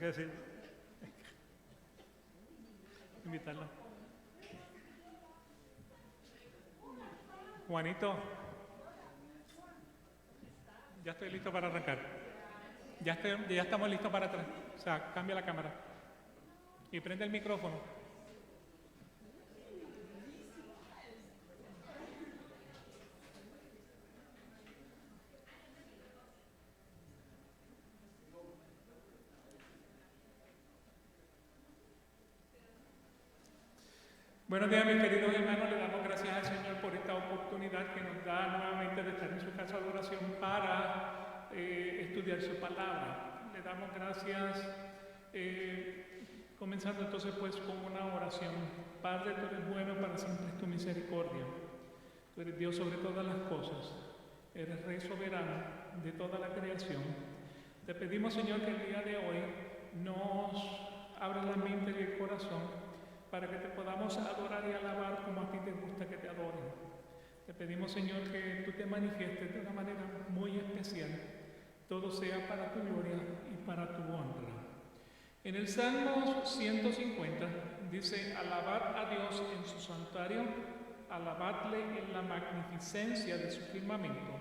que decir. Invitarlo. Juanito, ya estoy listo para arrancar. Ya estamos listos para atrás. O sea, cambia la cámara. Y prende el micrófono. Buenos días, mis queridos hermanos. Le damos gracias al Señor por esta oportunidad que nos da nuevamente de estar en su casa de oración para estudiar su palabra. Le damos gracias, comenzando entonces pues con una oración. Padre, tú eres bueno, para siempre es tu misericordia. Tú eres Dios sobre todas las cosas. Eres Rey soberano de toda la creación. Te pedimos, Señor, que el día de hoy nos abra la mente y el corazón para que te podamos adorar y alabar como a ti te gusta que te adoren. Te pedimos, Señor, que tú te manifiestes de una manera muy especial. Todo sea para tu gloria y para tu honra. En el Salmo 150 dice: alabad a Dios en su santuario, alabadle en la magnificencia de su firmamento,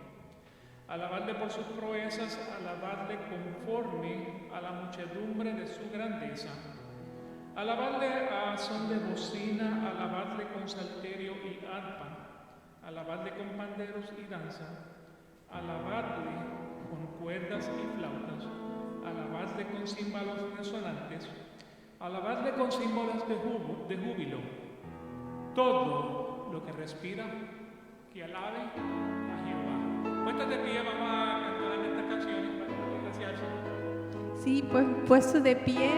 alabadle por sus proezas, alabadle conforme a la muchedumbre de su grandeza. Alabadle a son de bocina, alabadle con salterio y arpa, alabadle con panderos y danza, alabadle con cuerdas y flautas, alabadle con címbalos resonantes, alabadle con símbolos de júbilo. Todo lo que respira, que alabe a Jehová. Puestos de pie, vamos a cantar estas canciones para darle gracias al Señor. Sí, pues puestos de pie.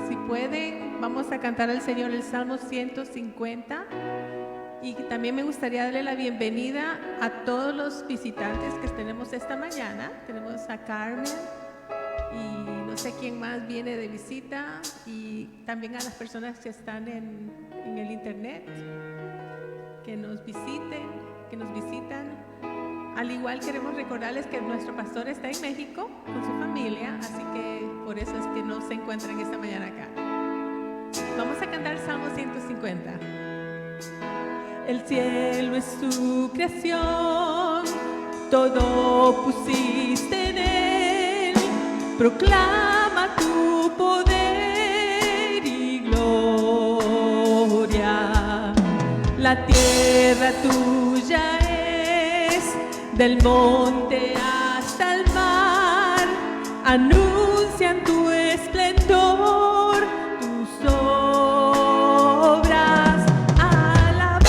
Si pueden, vamos a cantar al Señor el Salmo 150. Y también me gustaría darle la bienvenida a todos los visitantes que tenemos esta mañana. Tenemos a Carmen y no sé quién más viene de visita, y también a las personas que están en el internet, que nos visitan. Al igual queremos recordarles que nuestro pastor está en México con su familia, así que por eso es que no se encuentran esta mañana acá. Vamos a cantar Salmo 150. El cielo es tu creación, todo pusiste en él, proclama tu poder y gloria. La tierra tuya es, del monte hasta el mar, anuncian tu esplendor, tus obras. Alabad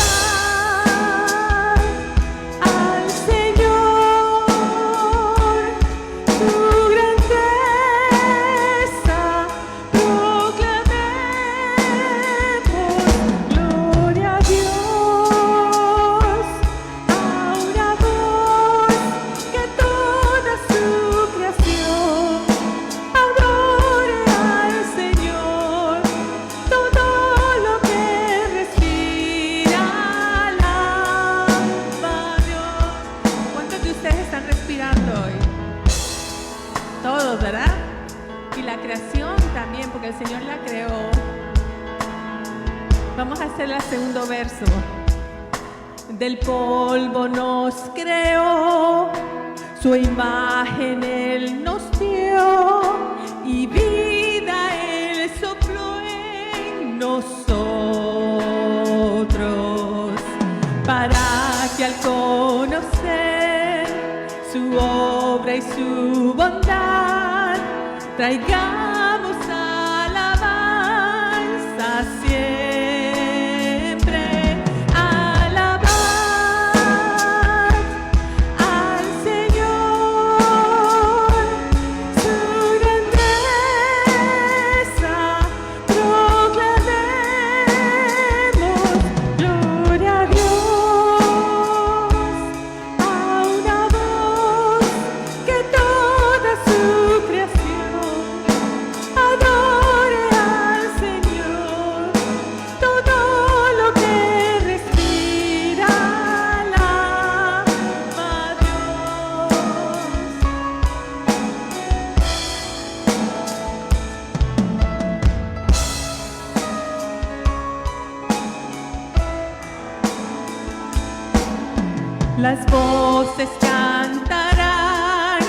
al Señor, su grandeza proclamemos. Gloria a Dios, a una voz que toda su creación adore al Señor. Todo lo que respira alaba a Dios. ¿Cuántos de ustedes están respirando hoy? Todos, ¿verdad? Y la creación también, porque el Señor la creó. Vamos a hacer el segundo verso. Del polvo nos creó, su imagen Él nos dio, y vida Él sopló en nosotros, para que al conocer su obra y su bondad, traigamos alabanza siempre. Alabad al Señor, su grandeza proclamemos. Gloria a Dios, a una voz que toda su creación Las voces cantarán,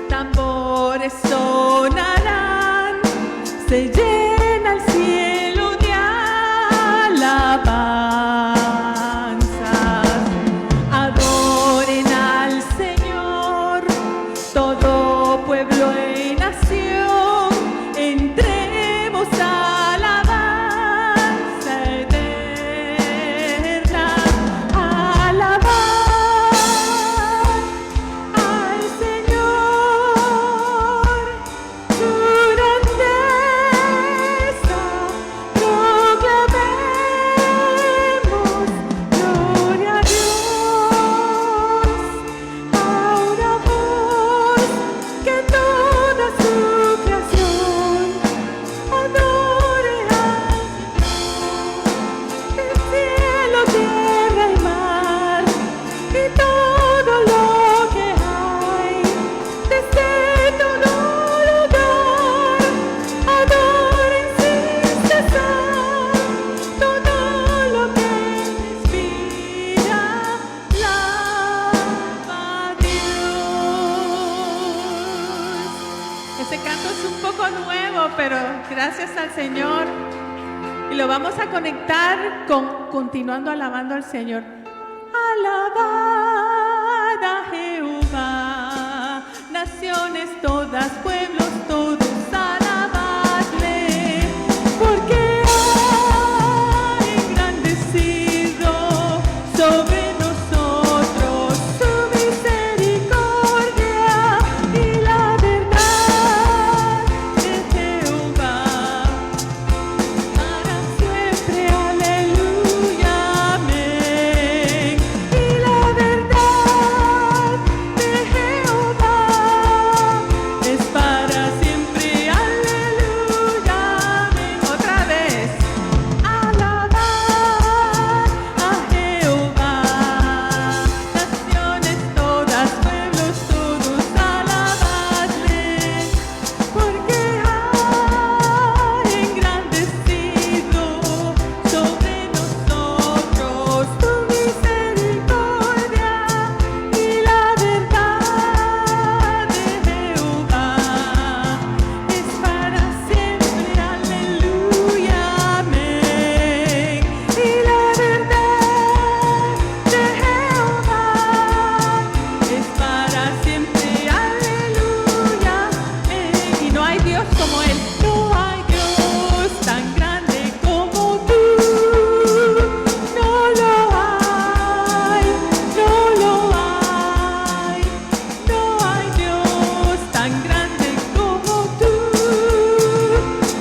tambores sonarán, se llena el cielo de alabanzas. Adoren al Señor, todo pueblo y nación, entremos a alabanza eterna, alabar al Señor, su grandeza proclamemos, gloria a Dios, a una voz que toda su creación adore al Señor, el cielo, tierra y mar, y todo lo que hay, desde todo lugar, adoren sin cesar, todo lo que respira, alaba a Dios. Ese canto es un poco nuevo, pero gracias al Señor. Y lo vamos a conectar con continuando alabando al Señor. Alabad a Jehová, naciones todas, pueblos todos, alabadle, porque ha engrandecido sobre nosotros su misericordia y la verdad de Jehová para siempre, aleluya, amén. Y la verdad de Jehová es para siempre, aleluya, amén. Otra vez, alabad a Jehová, naciones todas, pueblos todos, alabadle, porque ha engrandecido sobre nosotros tu misericordia y la verdad de Jehová es para siempre, aleluya, amén. Y la verdad de Jehová es para siempre, aleluya, amén. Y no hay Dios como Él, no hay Dios tan grande como tú, no lo hay, no lo hay, no hay Dios tan grande como tú,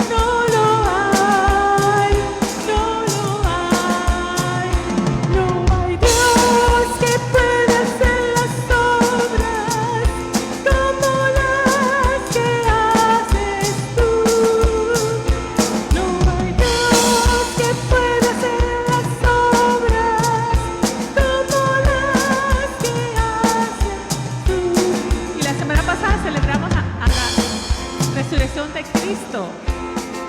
no lo hay, no lo hay, no hay Dios que pueda hacer las obras como las que haces tú. No hay Dios que pueda hacer las obras como las que haces tú. Y la semana pasada celebramos a la resurrección de Cristo,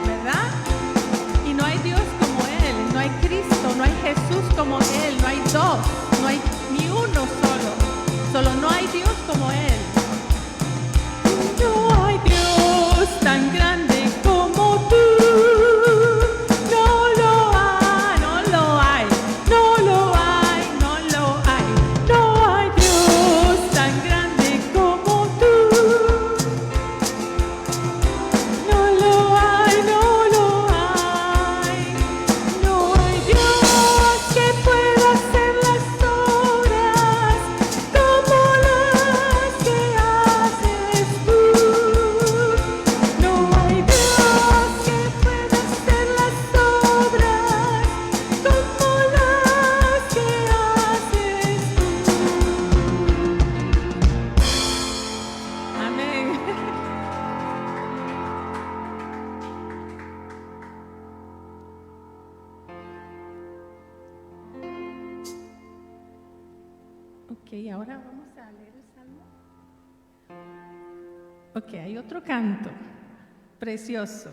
¿verdad? Y no hay Dios como Él, no hay Cristo, no hay Jesús como Él, no hay dos, no hay ni uno solo no hay Dios como Él. No hay Dios tan grande como tú. No lo hay, no lo hay, no lo hay, no lo hay. No hay Dios tan grande como tú. No lo hay, no lo hay. No hay Dios que pueda hacer las obras como las que haces tú. No hay Dios que pueda hacer las obras como las que haces tú. Amén. Ok, ahora vamos a leer el Salmo. Ok, hay otro canto precioso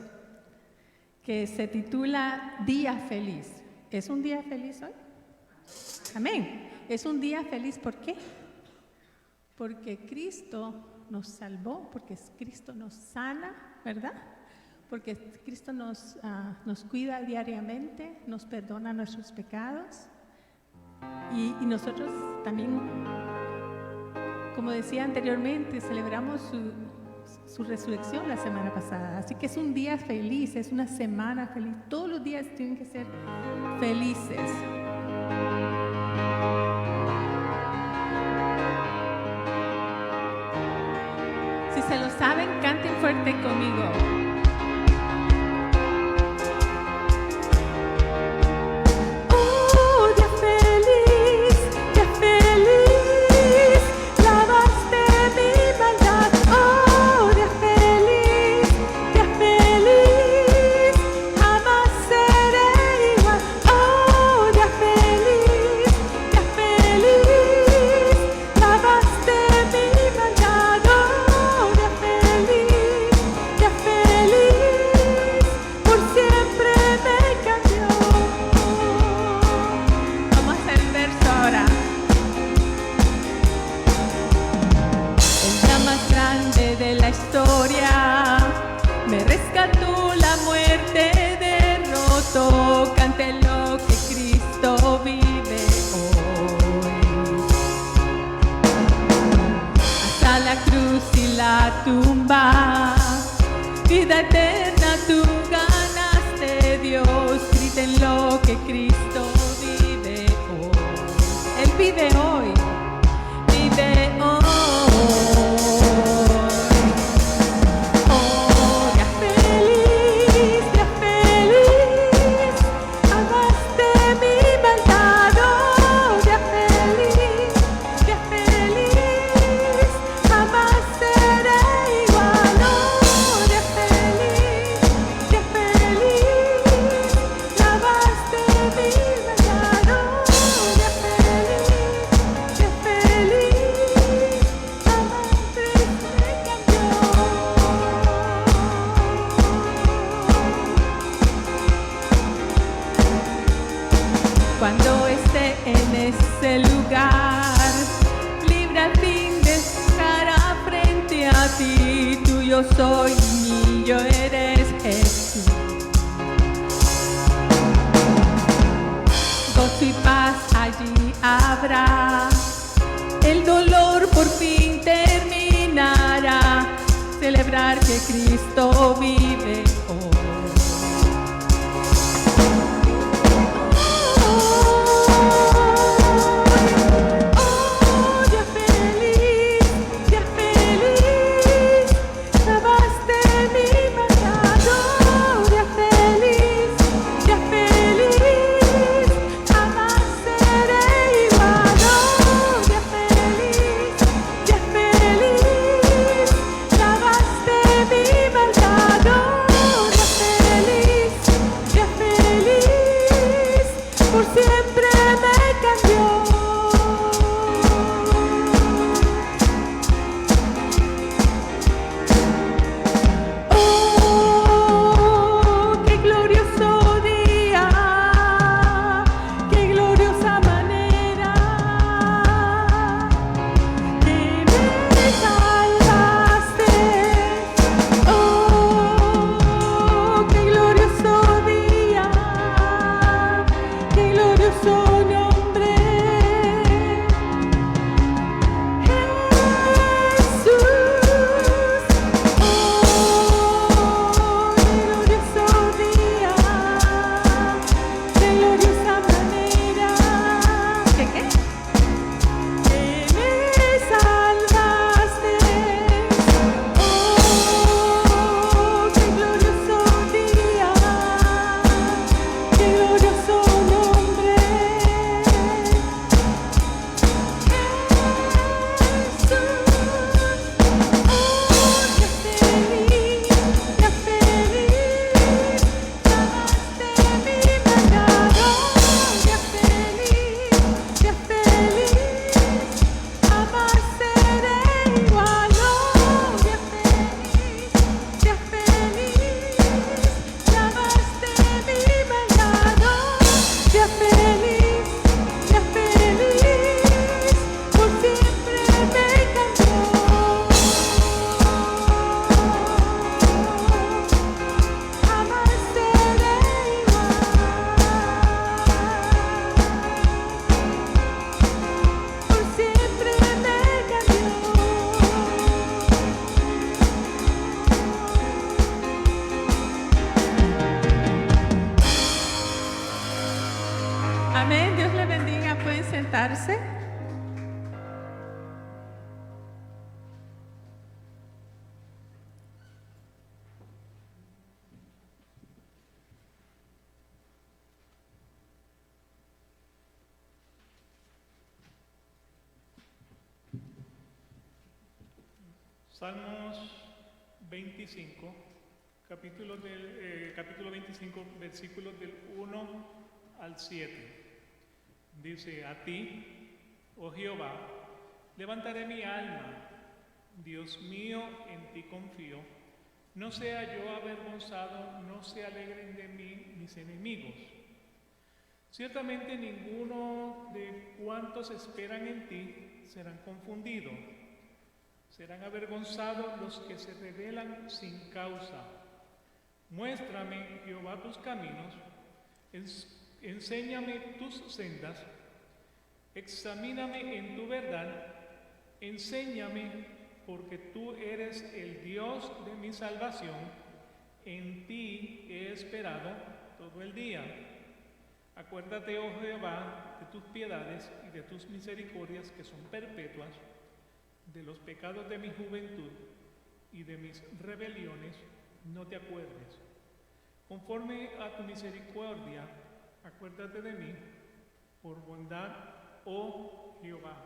que se titula Día Feliz. ¿Es un día feliz hoy? Amén. Es un día feliz, ¿por qué? Porque Cristo nos salvó, porque Cristo nos sana, ¿verdad? Porque Cristo nos cuida diariamente, nos perdona nuestros pecados. Y nosotros también, como decía anteriormente, celebramos su resurrección la semana pasada. Así que es un día feliz, es una semana feliz. Todos los días tienen que ser felices. Si se lo saben, canten fuerte conmigo. Tumba, vida eterna tú ganaste, Dios, griten lo que Cristo vive hoy. Él vive hoy, vive hoy. Oh, día feliz, amaste mi maldad. Oh, día feliz, jamás seré igual. Oh, día feliz, lavaste mi maldad. Oh, día feliz, amaste me cambió. Cuando esté en ese lugar, libre al fin de cara frente a ti, tuyo soy, mío eres Jesús. Gozo y paz allí habrá, el dolor por fin terminará, celebrar que Cristo vive hoy. Lavaste mi maldad. sentarse. Salmos 25, capítulo 25, versículos del 1 al 7. Dice: a ti, oh Jehová, levantaré mi alma. Dios mío, en ti confío. No sea yo avergonzado, no se alegren de mí mis enemigos. Ciertamente ninguno de cuantos esperan en ti serán confundidos. Serán avergonzados los que se rebelan sin causa. Muéstrame, Jehová, tus caminos, enséñame tus sendas, examíname en tu verdad, enséñame, porque tú eres el Dios de mi salvación, en ti he esperado todo el día. Acuérdate, oh Jehová, de tus piedades y de tus misericordias que son perpetuas, de los pecados de mi juventud y de mis rebeliones no te acuerdes. Conforme a tu misericordia, acuérdate de mí, por bondad, oh Jehová.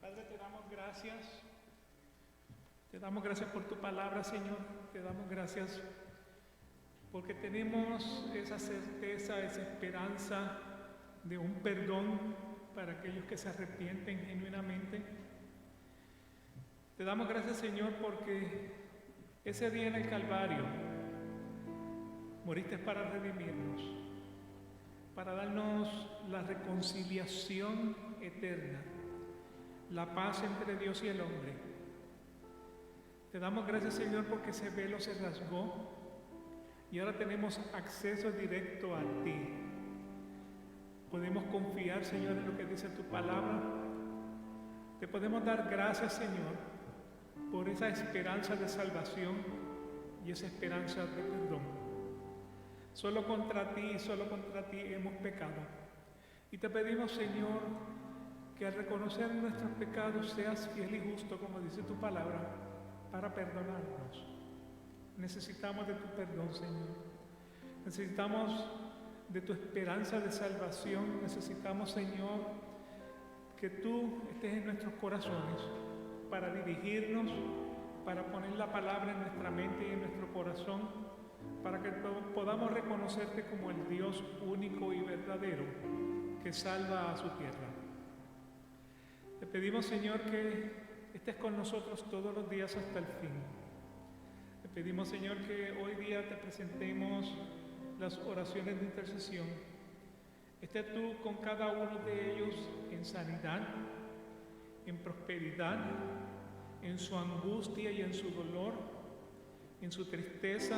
Padre, te damos gracias. Te damos gracias por tu palabra, Señor. Te damos gracias porque tenemos esa certeza, esa esperanza de un perdón para aquellos que se arrepienten genuinamente. Te damos gracias, Señor, porque ese día en el Calvario moriste para redimirnos, para darnos la reconciliación eterna, la paz entre Dios y el hombre. Te damos gracias, Señor, porque ese velo se rasgó y ahora tenemos acceso directo a ti. Podemos confiar, Señor, en lo que dice tu palabra. Te podemos dar gracias, Señor, por esa esperanza de salvación y esa esperanza de perdón. Solo contra ti hemos pecado. Y te pedimos, Señor, que al reconocer nuestros pecados seas fiel y justo, como dice tu palabra, para perdonarnos. Necesitamos de tu perdón, Señor. Necesitamos de tu esperanza de salvación. Necesitamos, Señor, que tú estés en nuestros corazones para dirigirnos, para poner la palabra en nuestra mente y en nuestro corazón, para que podamos reconocerte como el Dios único y verdadero que salva a su tierra. Te pedimos, Señor, que estés con nosotros todos los días hasta el fin. Te pedimos, Señor, que hoy día te presentemos las oraciones de intercesión. Esté tú con cada uno de ellos en sanidad, en prosperidad, en su angustia y en su dolor, en su tristeza.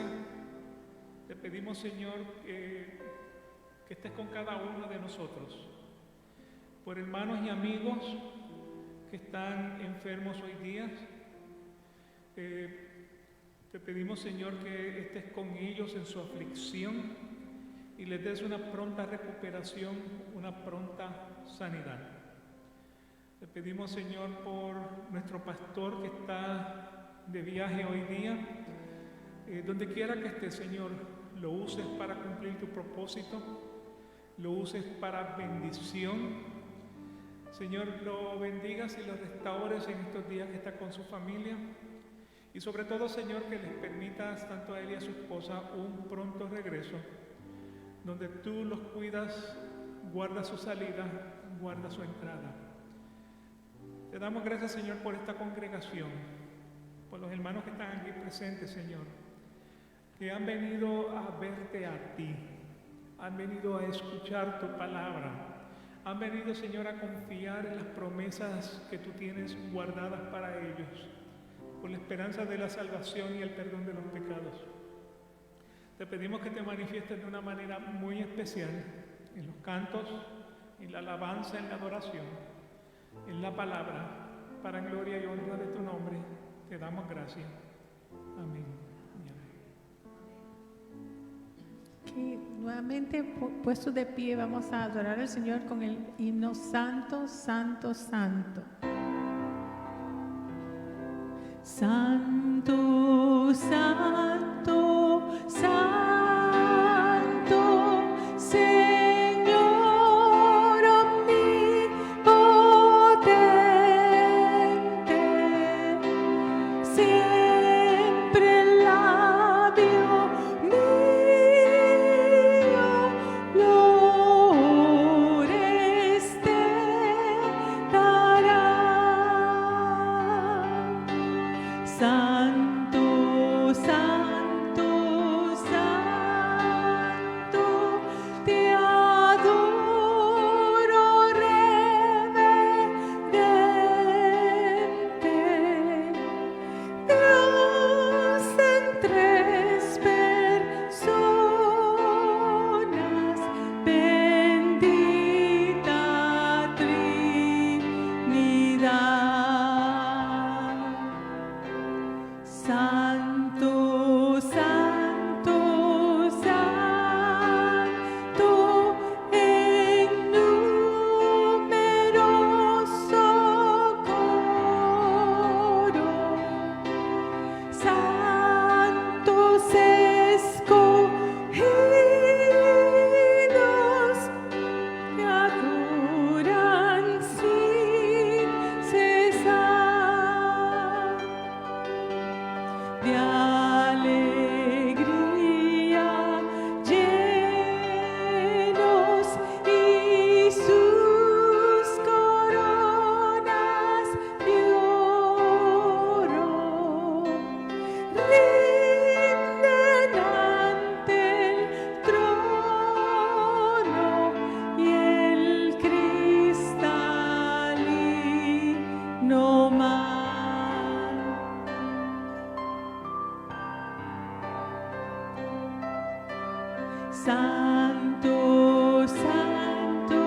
Te pedimos, Señor, que estés con cada uno de nosotros. Por hermanos y amigos que están enfermos hoy día, te pedimos, Señor, que estés con ellos en su aflicción y les des una pronta recuperación, una pronta sanidad. Te pedimos, Señor, por nuestro pastor que está de viaje hoy día. Donde quiera que esté, Señor, lo uses para cumplir tu propósito, lo uses para bendición. Señor, lo bendigas y lo restaures en estos días que está con su familia. Y sobre todo, Señor, que les permitas tanto a él y a su esposa un pronto regreso, donde tú los cuidas, guarda su salida, guarda su entrada. Te damos gracias, Señor, por esta congregación, por los hermanos que están aquí presentes, Señor, que han venido a verte a ti, han venido a escuchar tu palabra, han venido, Señor, a confiar en las promesas que tú tienes guardadas para ellos, por la esperanza de la salvación y el perdón de los pecados. Te pedimos que te manifiestes de una manera muy especial en los cantos, en la alabanza, en la adoración, en la palabra, para gloria y honra de tu nombre. Te damos gracias. Amén. Que Nuevamente puestos de pie, vamos a adorar al Señor con el himno Santo, Santo, Santo. Santo, Santo, Santo, Señor omnipotente, siempre el labio mío lores te dará. Santo, Santo, Santo, te adoro reverente. Dios en tres personas, bendita Trinidad. Santo, Santo, Santo, en numeroso coro, santos escogidos que adoran sin cesar. De alegría llenos y sus coronas de oro rinden ante el trono y el cristalino mar. Santo, Santo,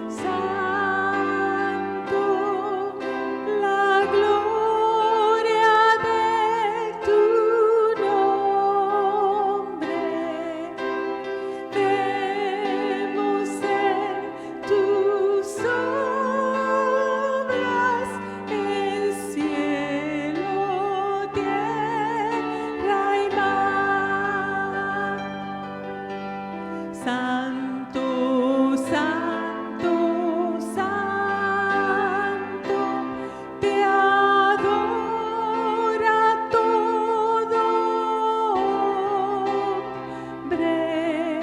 Santo, la gloria de tu nombre. Vemos en tus obras el cielo, tierra y mar. Santo, Santo, Santo, te adora todo hombre.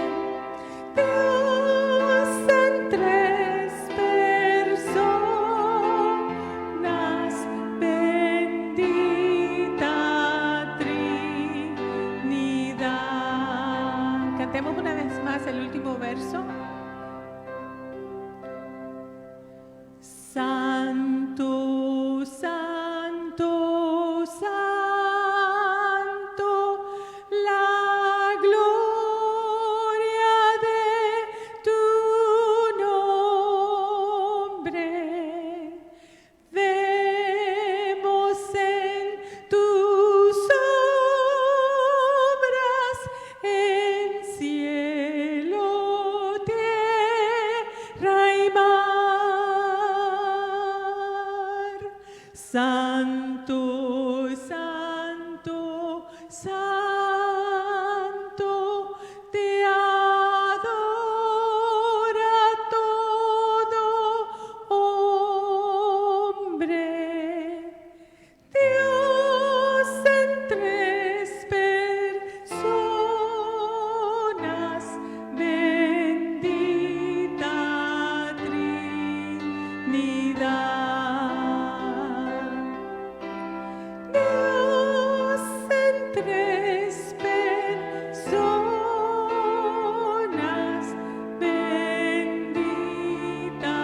Dios en tres personas, bendita Trinidad. Cantemos una vez más el último verso. Santo, Santo, Santo, la gloria de tu nombre. Vemos en tus obras en cielo, tierra y mar. Santo, Santo, Santo, te adora todo hombre. Dios en tres personas, bendita Trinidad. Dios en tres personas, bendita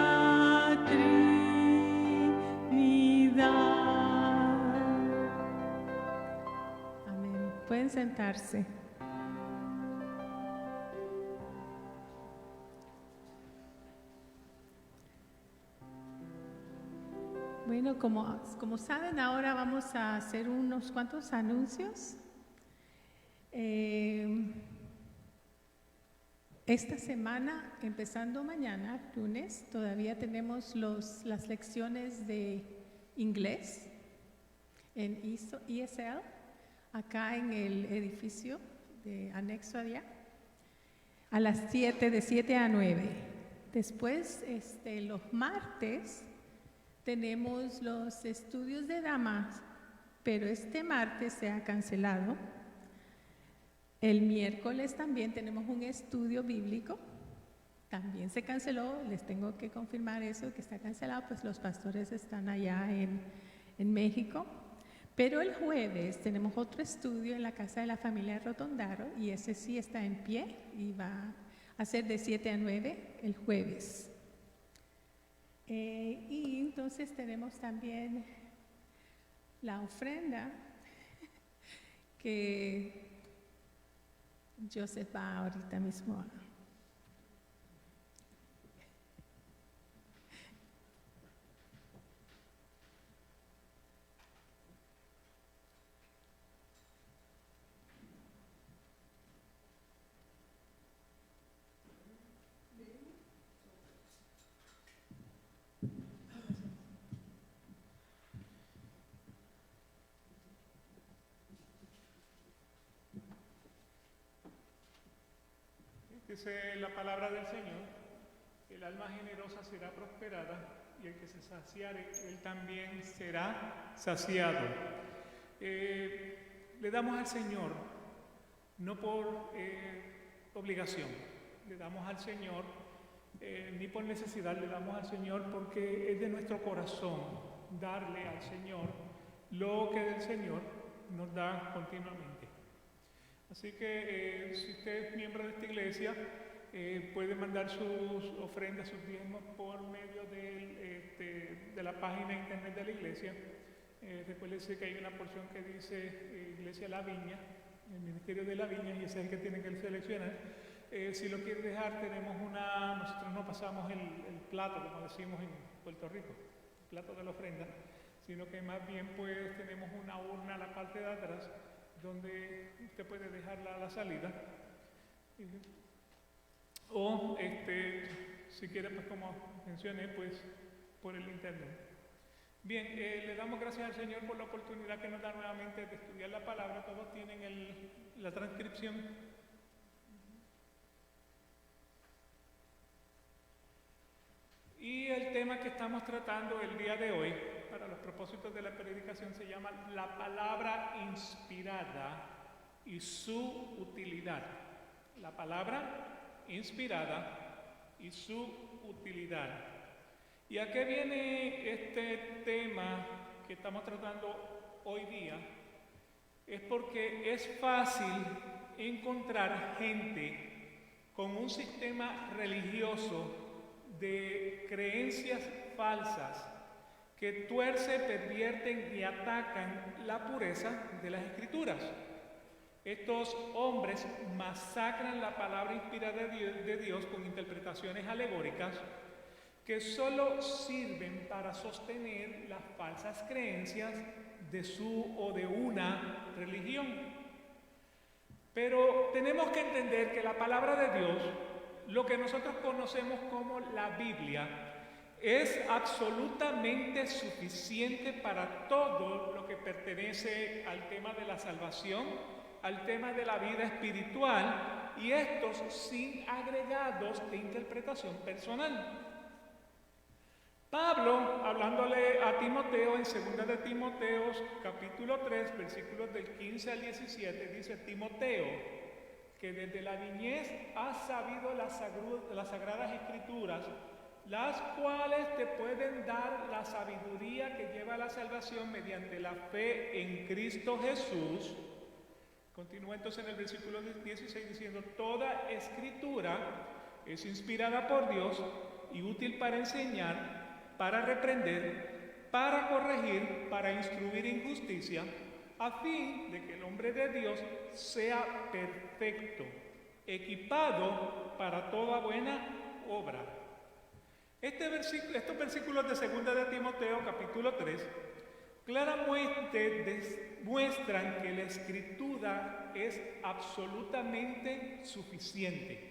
Trinidad. Amén. Pueden sentarse. Bueno, como saben, ahora vamos a hacer unos cuantos anuncios. esta semana, empezando mañana, lunes, todavía tenemos las lecciones de inglés en ESL, acá en el edificio de anexo allá, a las 7, de 7 a 9. Después, los martes, tenemos los estudios de damas, pero este martes se ha cancelado. El miércoles también tenemos un estudio bíblico, también se canceló, les tengo que confirmar eso, que está cancelado, pues los pastores están allá en México. Pero el jueves tenemos otro estudio en la casa de la familia Rotondaro y ese sí está en pie y va a ser de 7 a 9 el jueves. Y entonces tenemos también la ofrenda que Joseph va ahorita mismo a... Dice la palabra del Señor: el alma generosa será prosperada y el que se saciare, él también será saciado. Le damos al Señor, no por obligación, le damos al Señor, ni por necesidad, le damos al Señor porque es de nuestro corazón darle al Señor lo que del Señor nos da continuamente. Así que si usted es miembro de esta iglesia, puede mandar sus ofrendas, sus diezmos por medio de la página de internet de la iglesia. Recuérdese que hay una porción que dice Iglesia La Viña, el Ministerio de la Viña, y ese es el que tienen que seleccionar. Si lo quiere dejar, nosotros no pasamos el plato, como decimos en Puerto Rico, el plato de la ofrenda, sino que más bien pues tenemos una urna a la parte de atrás, donde usted puede dejarla a la salida, o si quiere, pues como mencioné, pues por el internet. Bien, le damos gracias al Señor por la oportunidad que nos da nuevamente de estudiar la palabra. Todos tienen la transcripción. Y el tema que estamos tratando el día de hoy, para los propósitos de la predicación, se llama la palabra inspirada y su utilidad. La palabra inspirada y su utilidad. ¿Y a qué viene este tema que estamos tratando hoy día? Es porque es fácil encontrar gente con un sistema religioso de creencias falsas que tuercen, pervierten y atacan la pureza de las Escrituras. Estos hombres masacran la palabra inspirada de Dios con interpretaciones alegóricas que solo sirven para sostener las falsas creencias de su o de una religión. Pero tenemos que entender que la palabra de Dios, lo que nosotros conocemos como la Biblia, es absolutamente suficiente para todo lo que pertenece al tema de la salvación, al tema de la vida espiritual, y estos sin agregados de interpretación personal. Pablo, hablándole a Timoteo en 2 de Timoteo, capítulo 3, versículos del 15 al 17, dice: Timoteo, que desde la niñez has sabido las sagradas escrituras, las cuales te pueden dar la sabiduría que lleva a la salvación mediante la fe en Cristo Jesús. Continúa entonces en el versículo 16 diciendo: toda escritura es inspirada por Dios y útil para enseñar, para reprender, para corregir, para instruir en justicia, a fin de que el hombre de Dios sea perfecto, equipado para toda buena obra. Estos versículos de 2 de Timoteo, capítulo 3, claramente muestran que la Escritura es absolutamente suficiente.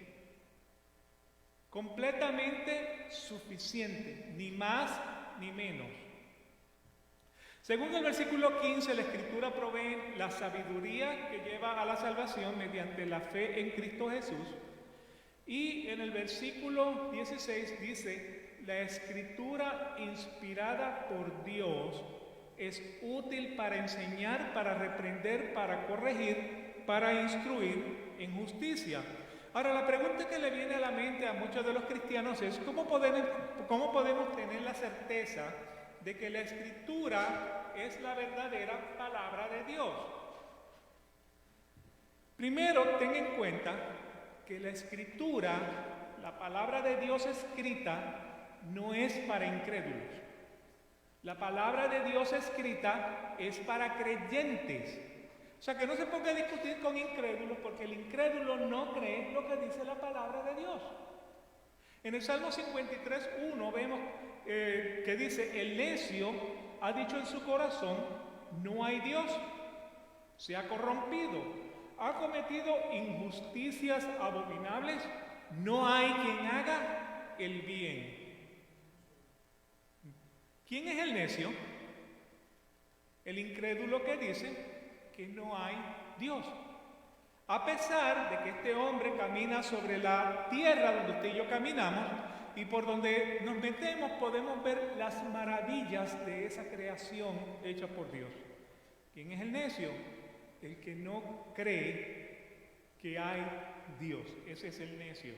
completamente suficiente, ni más ni menos. Según el versículo 15, la Escritura provee la sabiduría que lleva a la salvación mediante la fe en Cristo Jesús. Y en el versículo 16 dice, la Escritura inspirada por Dios es útil para enseñar, para reprender, para corregir, para instruir en justicia. Ahora, la pregunta que le viene a la mente a muchos de los cristianos es, ¿cómo podemos tener la certeza de que la Escritura es la verdadera palabra de Dios? Primero, ten en cuenta que la Escritura, la palabra de Dios escrita, no es para incrédulos. La palabra de Dios escrita es para creyentes. O sea, que no se ponga a discutir con incrédulos, porque el incrédulo no cree lo que dice la palabra de Dios. En el Salmo 53:1 vemos que dice, el necio ha dicho en su corazón, no hay Dios, se ha corrompido, ha cometido injusticias abominables, no hay quien haga el bien. ¿Quién es el necio? El incrédulo que dice que no hay Dios. A pesar de que este hombre camina sobre la tierra donde usted y yo caminamos, y por donde nos metemos podemos ver las maravillas de esa creación hecha por Dios. ¿Quién es el necio? El que no cree que hay Dios. Ese es el necio.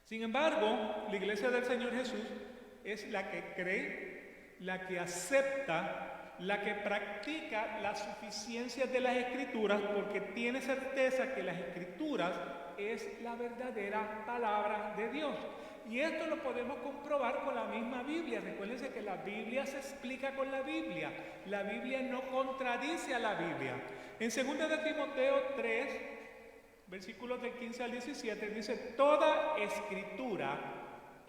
Sin embargo, la iglesia del Señor Jesús es la que cree, la que acepta, la que practica la suficiencia de las Escrituras, porque tiene certeza que las Escrituras es la verdadera palabra de Dios. Y esto lo podemos comprobar con la misma Biblia. Recuérdense que la Biblia se explica con la Biblia. La Biblia no contradice a la Biblia. En 2 de Timoteo 3, versículos del 15 al 17, dice, toda Escritura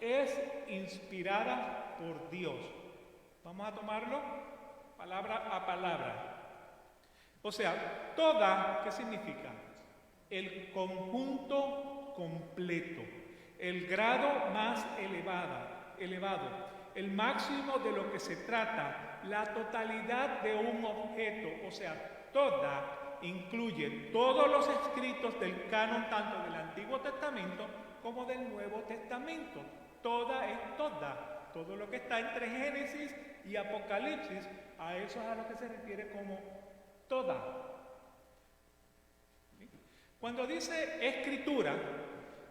es inspirada por Dios. Vamos a tomarlo palabra a palabra. O sea, toda, ¿qué significa? El conjunto completo, el grado más elevado, el máximo de lo que se trata, la totalidad de un objeto. O sea, toda incluye todos los escritos del canon tanto del Antiguo Testamento como del Nuevo Testamento. Toda es toda. Todo lo que está entre Génesis y Apocalipsis, a eso es a lo que se refiere como toda. Cuando dice escritura,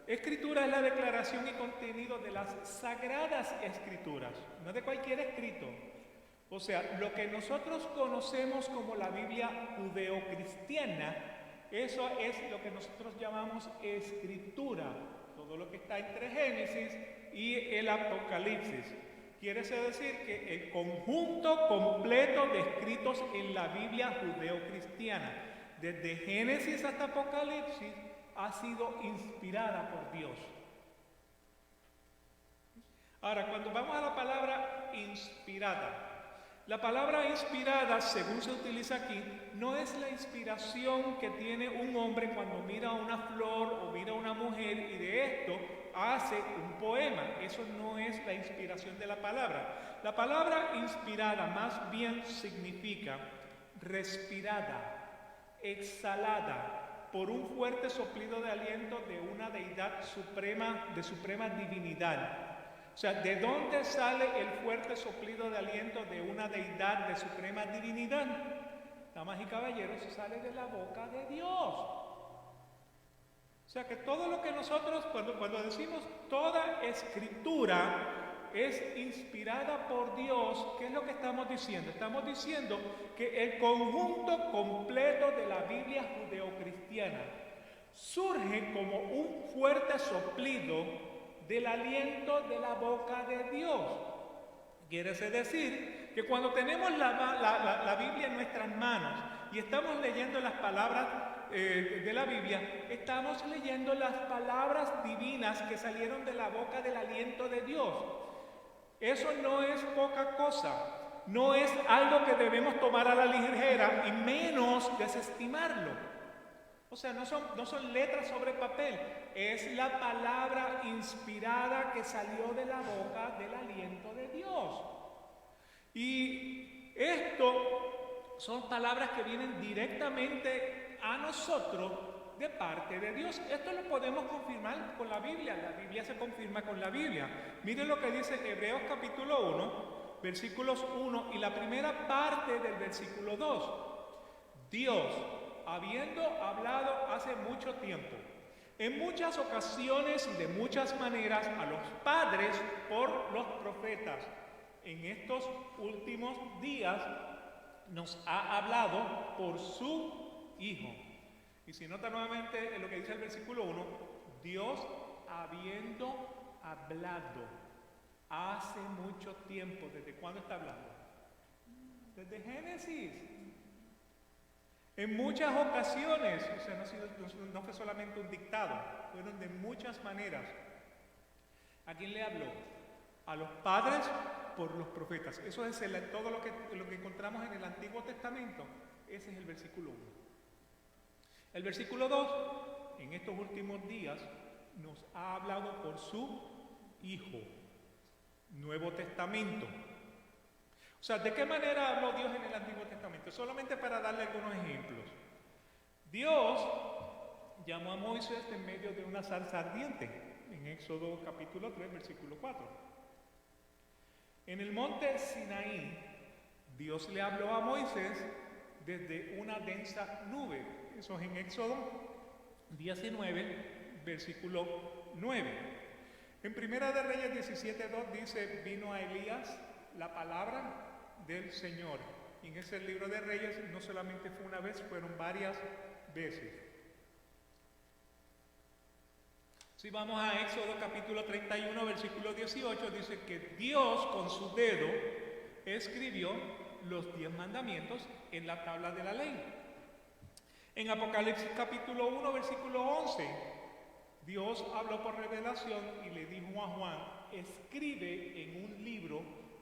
escritura es la declaración y contenido de las sagradas escrituras, no de cualquier escrito. O sea, lo que nosotros conocemos como la Biblia judeocristiana, eso es lo que nosotros llamamos escritura. Todo lo que está entre Génesis y el Apocalipsis. Quiere decir que el conjunto completo de escritos en la Biblia judeocristiana, desde Génesis hasta Apocalipsis, ha sido inspirada por Dios. Ahora, cuando vamos a la palabra inspirada, la palabra inspirada, según se utiliza aquí, no es la inspiración que tiene un hombre cuando mira una flor o mira una mujer y de esto hace un poema. Eso no es la inspiración de la palabra. La palabra inspirada más bien significa respirada, exhalada por un fuerte soplido de aliento de una deidad suprema, de suprema divinidad. O sea, ¿de dónde sale el fuerte soplido de aliento de una deidad de suprema divinidad? Damas y caballeros, sale de la boca de Dios. O sea que todo lo que nosotros, cuando decimos toda escritura es inspirada por Dios, ¿qué es lo que estamos diciendo? Estamos diciendo que el conjunto completo de la Biblia judeocristiana surge como un fuerte soplido del aliento de la boca de Dios. Quiere decir que cuando tenemos la Biblia en nuestras manos y estamos leyendo las palabras de la Biblia, estamos leyendo las palabras divinas que salieron de la boca del aliento de Dios. Eso no es poca cosa, no es algo que debemos tomar a la ligera y menos desestimarlo. O sea, no son letras sobre papel, es la palabra inspirada que salió de la boca del aliento de Dios. Y esto son palabras que vienen directamente a nosotros de parte de Dios. Esto lo podemos confirmar con la Biblia. La Biblia se confirma con la Biblia. Miren lo que dice Hebreos capítulo 1, versículos 1 y la primera parte del versículo 2. Dios, habiendo hablado hace mucho tiempo, en muchas ocasiones y de muchas maneras a los padres por los profetas, en estos últimos días nos ha hablado por su Hijo. Y si nota nuevamente en lo que dice el versículo 1, Dios habiendo hablado hace mucho tiempo. ¿Desde cuándo está hablando? Desde Génesis. En muchas ocasiones, o sea, no fue solamente un dictado, fueron de muchas maneras. ¿A quién le habló? A los padres por los profetas. Eso es todo lo que encontramos en el Antiguo Testamento. Ese es el versículo 1. El versículo 2, en estos últimos días, nos ha hablado por su Hijo. Nuevo Testamento. O sea, ¿de qué manera habló Dios en el Antiguo Testamento? Solamente para darle algunos ejemplos. Dios llamó a Moisés en medio de una zarza ardiente, en Éxodo capítulo 3, versículo 4. En el monte Sinaí, Dios le habló a Moisés desde una densa nube. Eso es en Éxodo 19, versículo 9. En Primera de Reyes 17:2 dice, vino a Elías la palabra del Señor. Y en ese libro de Reyes no solamente fue una vez, fueron varias veces. Si vamos a Éxodo capítulo 31, versículo 18, dice que Dios con su dedo escribió los 10 mandamientos en la tabla de la ley. En Apocalipsis capítulo 1, versículo 11, Dios habló por revelación y le dijo a Juan, escribe en un libro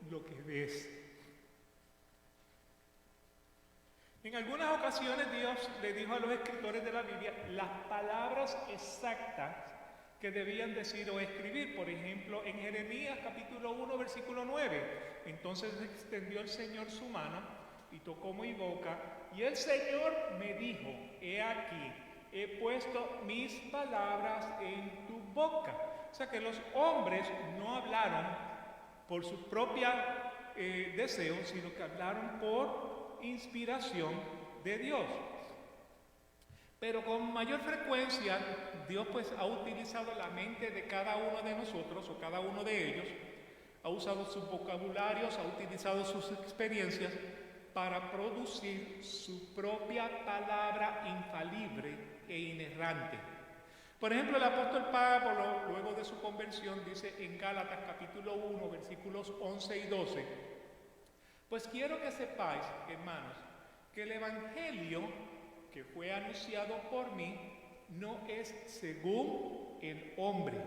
lo que ves. En algunas ocasiones Dios le dijo a los escritores de la Biblia las palabras exactas que debían decir o escribir. Por ejemplo, en Jeremías capítulo 1, versículo 9, entonces extendió el Señor su mano y tocó mi boca, y el Señor me dijo, he aquí, he puesto mis palabras en tu boca. O sea que los hombres no hablaron por su propia deseo, sino que hablaron por inspiración de Dios. Pero con mayor frecuencia, Dios pues ha utilizado la mente de cada uno de nosotros, o cada uno de ellos, ha usado sus vocabularios, ha utilizado sus experiencias para producir su propia palabra infalible e inerrante. Por ejemplo, el apóstol Pablo, luego de su conversión, dice en Gálatas capítulo 1, versículos 11 y 12, pues quiero que sepáis, hermanos, que el evangelio que fue anunciado por mí no es según el hombre.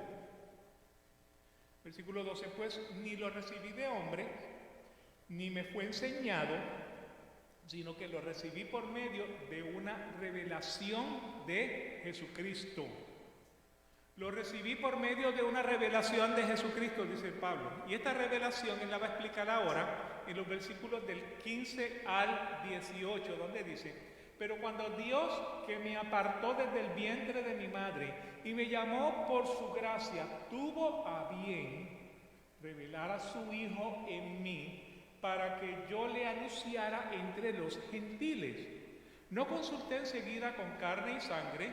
Versículo 12, pues ni lo recibí de hombre, ni me fue enseñado, sino que lo recibí por medio de una revelación de Jesucristo. Lo recibí por medio de una revelación de Jesucristo, dice Pablo. Y esta revelación él la va a explicar ahora en los versículos del 15 al 18, donde dice, pero cuando Dios, que me apartó desde el vientre de mi madre y me llamó por su gracia, tuvo a bien revelar a su Hijo en mí, para que yo le anunciara entre los gentiles. No consulté enseguida con carne y sangre,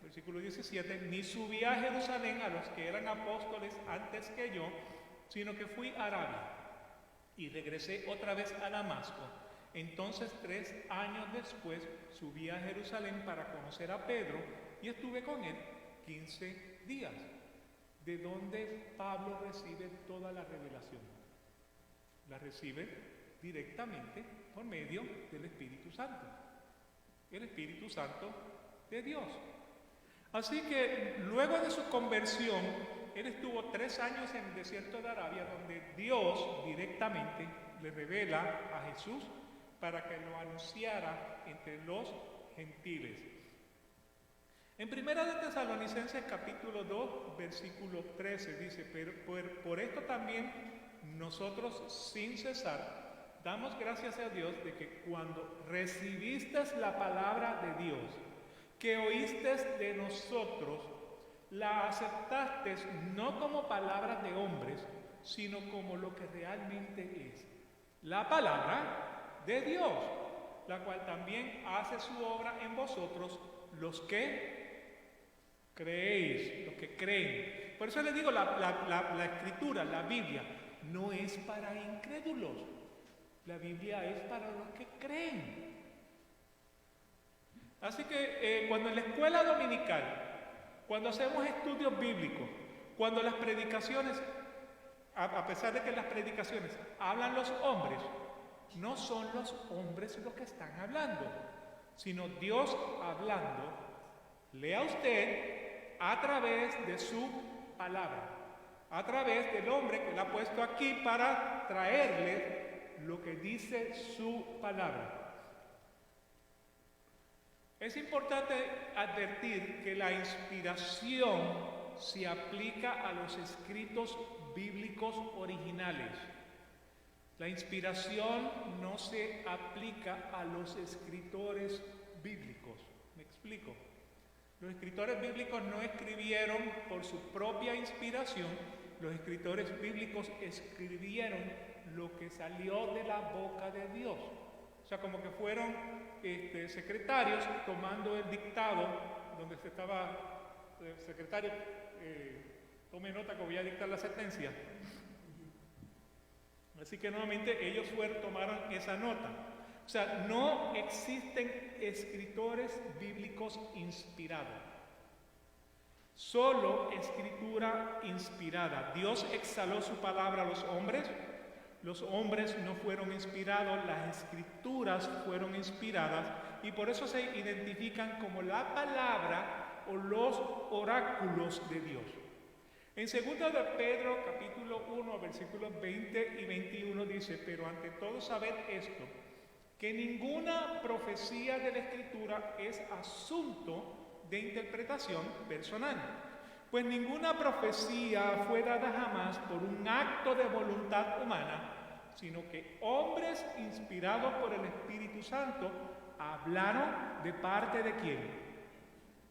versículo 17, ni subí a Jerusalén a los que eran apóstoles antes que yo, sino que fui a Arabia y regresé otra vez a Damasco. Entonces 3 años después subí a Jerusalén para conocer a Pedro y estuve con él 15 días, de donde Pablo recibe toda la revelación. La recibe directamente por medio del Espíritu Santo, el Espíritu Santo de Dios. Así que luego de su conversión, él estuvo 3 años en el desierto de Arabia, donde Dios directamente le revela a Jesús para que lo anunciara entre los gentiles. En Primera de Tesalonicenses capítulo 2, versículo 13 dice, pero por esto también nosotros sin cesar damos gracias a Dios de que cuando recibiste la palabra de Dios, que oíste de nosotros, la aceptaste no como palabra de hombres, sino como lo que realmente es, la palabra de Dios, la cual también hace su obra en vosotros, los que creéis, los que creen. Por eso les digo, la escritura, la Biblia, no es para incrédulos. La Biblia es para los que creen. Así que cuando en la escuela dominical, cuando hacemos estudios bíblicos, cuando las predicaciones, a pesar de que las predicaciones hablan los hombres, no son los hombres los que están hablando, sino Dios hablando. Lea usted a través de su palabra, a través del hombre que le ha puesto aquí para traerle lo que dice su palabra. Es importante advertir que la inspiración se aplica a los escritos bíblicos originales. La inspiración no se aplica a los escritores bíblicos. ¿Me explico? Los escritores bíblicos no escribieron por su propia inspiración, los escritores bíblicos escribieron lo que salió de la boca de Dios. O sea, como que fueron secretarios tomando el dictado, donde se estaba, el secretario, tome nota que voy a dictar la sentencia. Así que nuevamente ellos tomaron esa nota. O sea, no existen escritores bíblicos inspirados. Solo escritura inspirada. Dios exhaló su palabra a los hombres no fueron inspirados, las escrituras fueron inspiradas y por eso se identifican como la palabra o los oráculos de Dios. En 2 de Pedro capítulo 1 versículos 20 y 21 dice, pero ante todo sabed esto, que ninguna profecía de la Escritura es asunto de interpretación personal, pues ninguna profecía fue dada jamás por un acto de voluntad humana, sino que hombres inspirados por el Espíritu Santo hablaron de parte de ¿quién?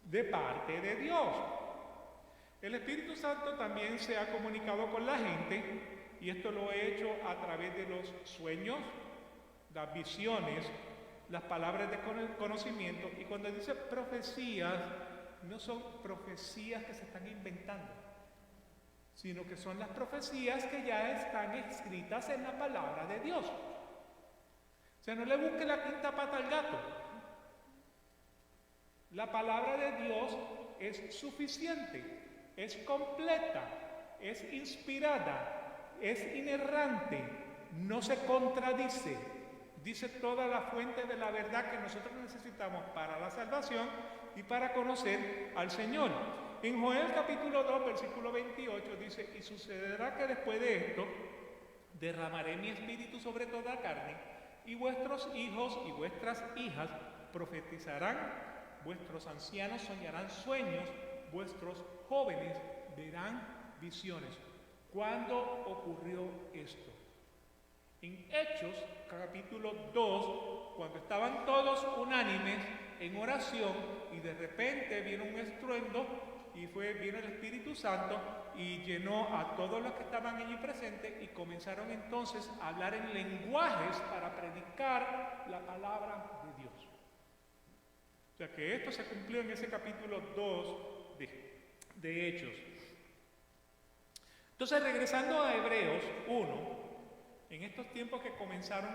De parte de Dios. El Espíritu Santo también se ha comunicado con la gente, y esto lo he hecho a través de los sueños, las visiones, las palabras de conocimiento. Y cuando dice profecías, no son profecías que se están inventando, sino que son las profecías que ya están escritas en la palabra de Dios. O sea, no le busque la quinta pata al gato. La palabra de Dios es suficiente, es completa, es inspirada, es inerrante, no se contradice. Dice toda la fuente de la verdad que nosotros necesitamos para la salvación y para conocer al Señor. En Joel capítulo 2, versículo 28 dice, y sucederá que después de esto derramaré mi espíritu sobre toda carne, y vuestros hijos y vuestras hijas profetizarán, vuestros ancianos soñarán sueños, vuestros jóvenes verán visiones. ¿Cuándo ocurrió esto? En Hechos, capítulo 2, cuando estaban todos unánimes en oración y de repente vino un estruendo y vino el Espíritu Santo y llenó a todos los que estaban allí presentes y comenzaron entonces a hablar en lenguajes para predicar la palabra de Dios. O sea que esto se cumplió en ese capítulo 2 de Hechos. Entonces, regresando a Hebreos 1, en estos tiempos que comenzaron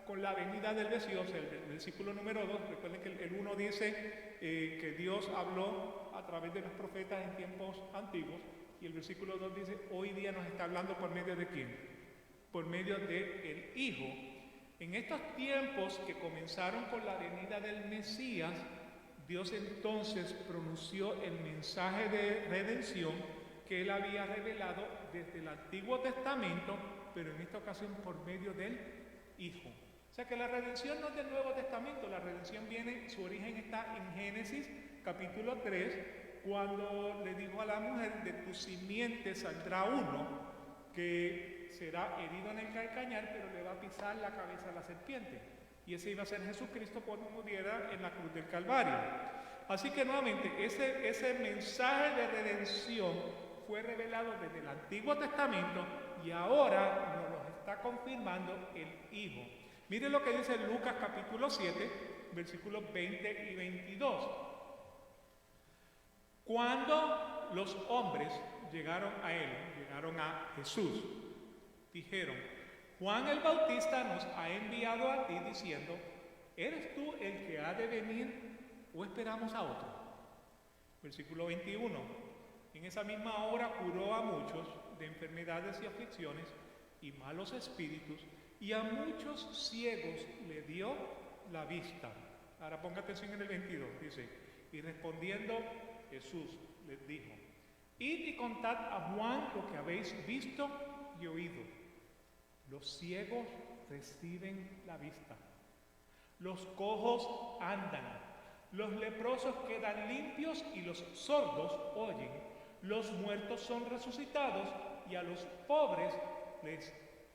con la venida del Mesías, el versículo número 2, recuerden que el 1 dice que Dios habló a través de los profetas en tiempos antiguos, y el versículo 2 dice, hoy día nos está hablando por medio de ¿quién? Por medio del Hijo. En estos tiempos que comenzaron con la venida del Mesías, Dios entonces pronunció el mensaje de redención que Él había revelado desde el Antiguo Testamento, pero en esta ocasión por medio del Hijo. O sea que la redención no es del Nuevo Testamento, la redención su origen está en Génesis capítulo 3, cuando le dijo a la mujer, de tu simiente saldrá uno que será herido en el calcañar, pero le va a pisar la cabeza a la serpiente. Y ese iba a ser Jesucristo cuando muriera en la cruz del Calvario. Así que nuevamente, ese mensaje de redención fue revelado desde el Antiguo Testamento y ahora nos lo está confirmando el Hijo. Mire lo que dice Lucas capítulo 7, versículos 20 y 22. Cuando los hombres llegaron a él, llegaron a Jesús, dijeron: Juan el Bautista nos ha enviado a ti diciendo, ¿eres tú el que ha de venir o esperamos a otro? Versículo 21. En esa misma hora curó a muchos de enfermedades y aflicciones y malos espíritus, y a muchos ciegos le dio la vista. Ahora ponga atención en el 22, dice: y respondiendo Jesús les dijo: id y contad a Juan lo que habéis visto y oído. Los ciegos reciben la vista, los cojos andan, los leprosos quedan limpios y los sordos oyen, los muertos son resucitados y a los pobres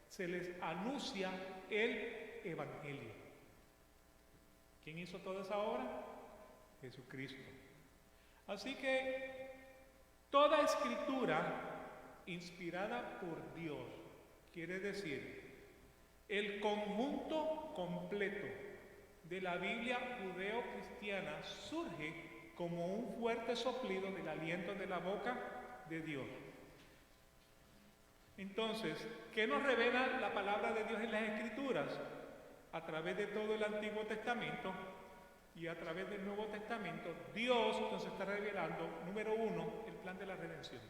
se les anuncia el Evangelio. ¿Quién hizo toda esa obra? Jesucristo. Así que toda escritura inspirada por Dios, quiere decir, el conjunto completo de la Biblia judeo-cristiana surge como un fuerte soplido del aliento de la boca de Dios. Entonces, ¿qué nos revela la palabra de Dios en las Escrituras? A través de todo el Antiguo Testamento y a través del Nuevo Testamento, Dios nos está revelando, número 1, el plan de la redención.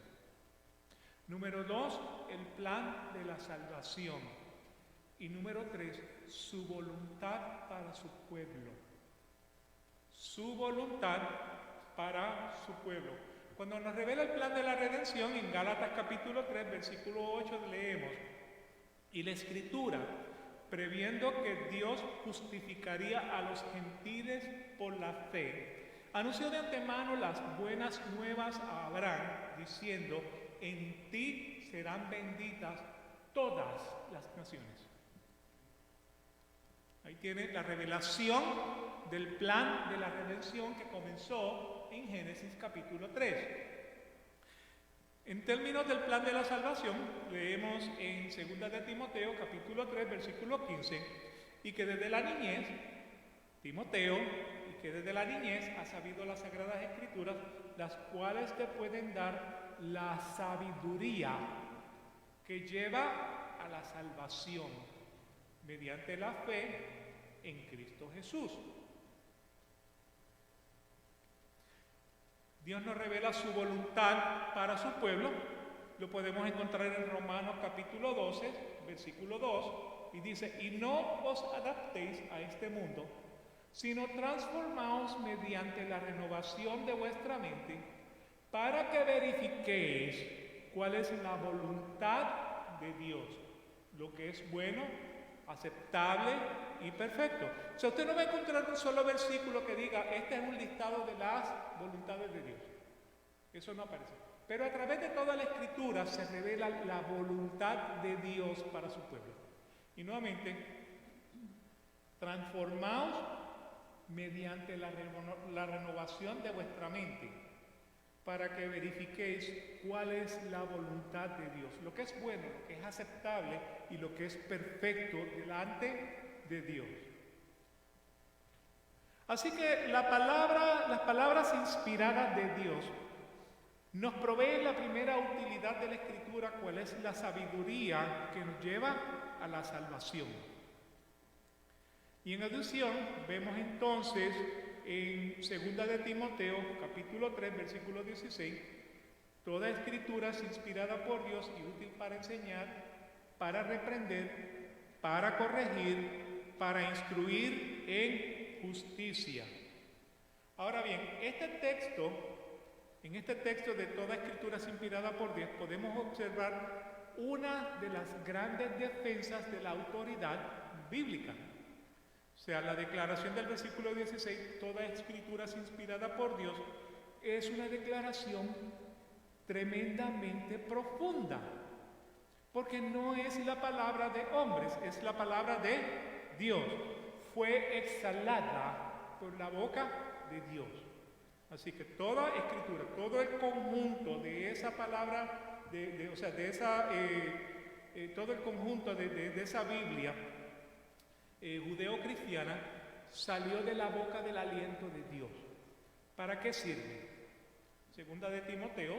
Número 2, el plan de la salvación. Y número 3, su voluntad para su pueblo. Su voluntad para su pueblo. Cuando nos revela el plan de la redención, en Gálatas capítulo 3, versículo 8, leemos: y la Escritura, previendo que Dios justificaría a los gentiles por la fe, anunció de antemano las buenas nuevas a Abraham, diciendo: en ti serán benditas todas las naciones. Ahí tiene la revelación del plan de la redención que comenzó en Génesis capítulo 3. En términos del plan de la salvación, leemos en 2 de Timoteo capítulo 3, versículo 15, y que desde la niñez, Timoteo, y que desde la niñez has sabido las Sagradas Escrituras, las cuales te pueden dar la sabiduría que lleva a la salvación mediante la fe en Cristo Jesús. Dios nos revela su voluntad para su pueblo. Lo podemos encontrar en Romanos capítulo 12, versículo 2, y dice: y no os adaptéis a este mundo, sino transformaos mediante la renovación de vuestra mente, para que verifiquéis cuál es la voluntad de Dios, lo que es bueno, aceptable y perfecto. O sea, usted no va a encontrar un solo versículo que diga: este es un listado de las voluntades de Dios. Eso no aparece. Pero a través de toda la Escritura se revela la voluntad de Dios para su pueblo. Y nuevamente, transformaos mediante la renovación de vuestra mente, para que verifiquéis cuál es la voluntad de Dios, lo que es bueno, lo que es aceptable y lo que es perfecto delante de Dios. Así que las palabras inspiradas de Dios nos proveen la primera utilidad de la Escritura, cuál es la sabiduría que nos lleva a la salvación. Y en adición, vemos entonces en 2 de Timoteo, capítulo 3, versículo 16, toda Escritura es inspirada por Dios y útil para enseñar, para reprender, para corregir, para instruir en justicia. Ahora bien, en este texto de toda Escritura es inspirada por Dios, podemos observar una de las grandes defensas de la autoridad bíblica. sea, la declaración del versículo 16, toda escritura es inspirada por Dios, es una declaración tremendamente profunda, porque no es la palabra de hombres, es la palabra de Dios. Fue exhalada por la boca de Dios. Así que toda escritura, todo el conjunto de esa palabra, todo el conjunto de esa Biblia judeo-cristiana salió de la boca del aliento de Dios. ¿Para qué sirve? Segunda de Timoteo,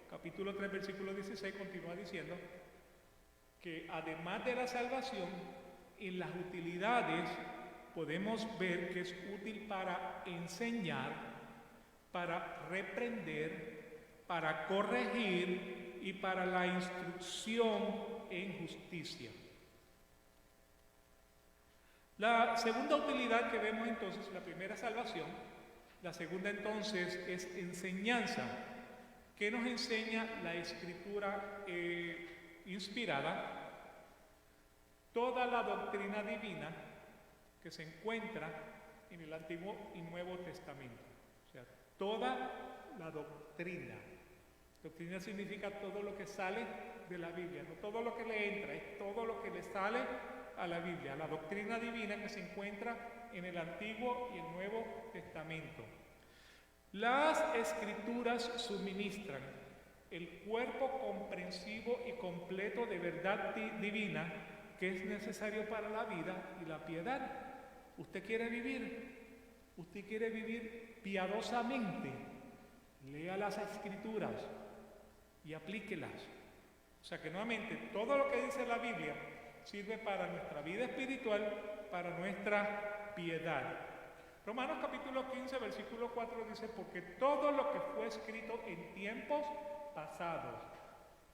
capítulo 3, versículo 16, continúa diciendo que además de la salvación, en las utilidades podemos ver que es útil para enseñar, para reprender, para corregir y para la instrucción en justicia. La segunda utilidad que vemos entonces, la primera salvación, la segunda entonces es enseñanza. ¿Qué nos enseña la escritura inspirada? Toda la doctrina divina que se encuentra en el Antiguo y Nuevo Testamento. O sea, toda la doctrina. Doctrina significa todo lo que sale de la Biblia, no todo lo que le entra, es todo lo que le sale a la Biblia, la doctrina divina que se encuentra en el Antiguo y el Nuevo Testamento. Las Escrituras suministran el cuerpo comprensivo y completo de verdad divina que es necesario para la vida y la piedad. ¿Usted quiere vivir piadosamente? Lea las Escrituras y aplíquelas. O sea que nuevamente todo lo que dice la Biblia sirve para nuestra vida espiritual, para nuestra piedad. Romanos capítulo 15, versículo 4 dice, porque todo lo que fue escrito en tiempos pasados,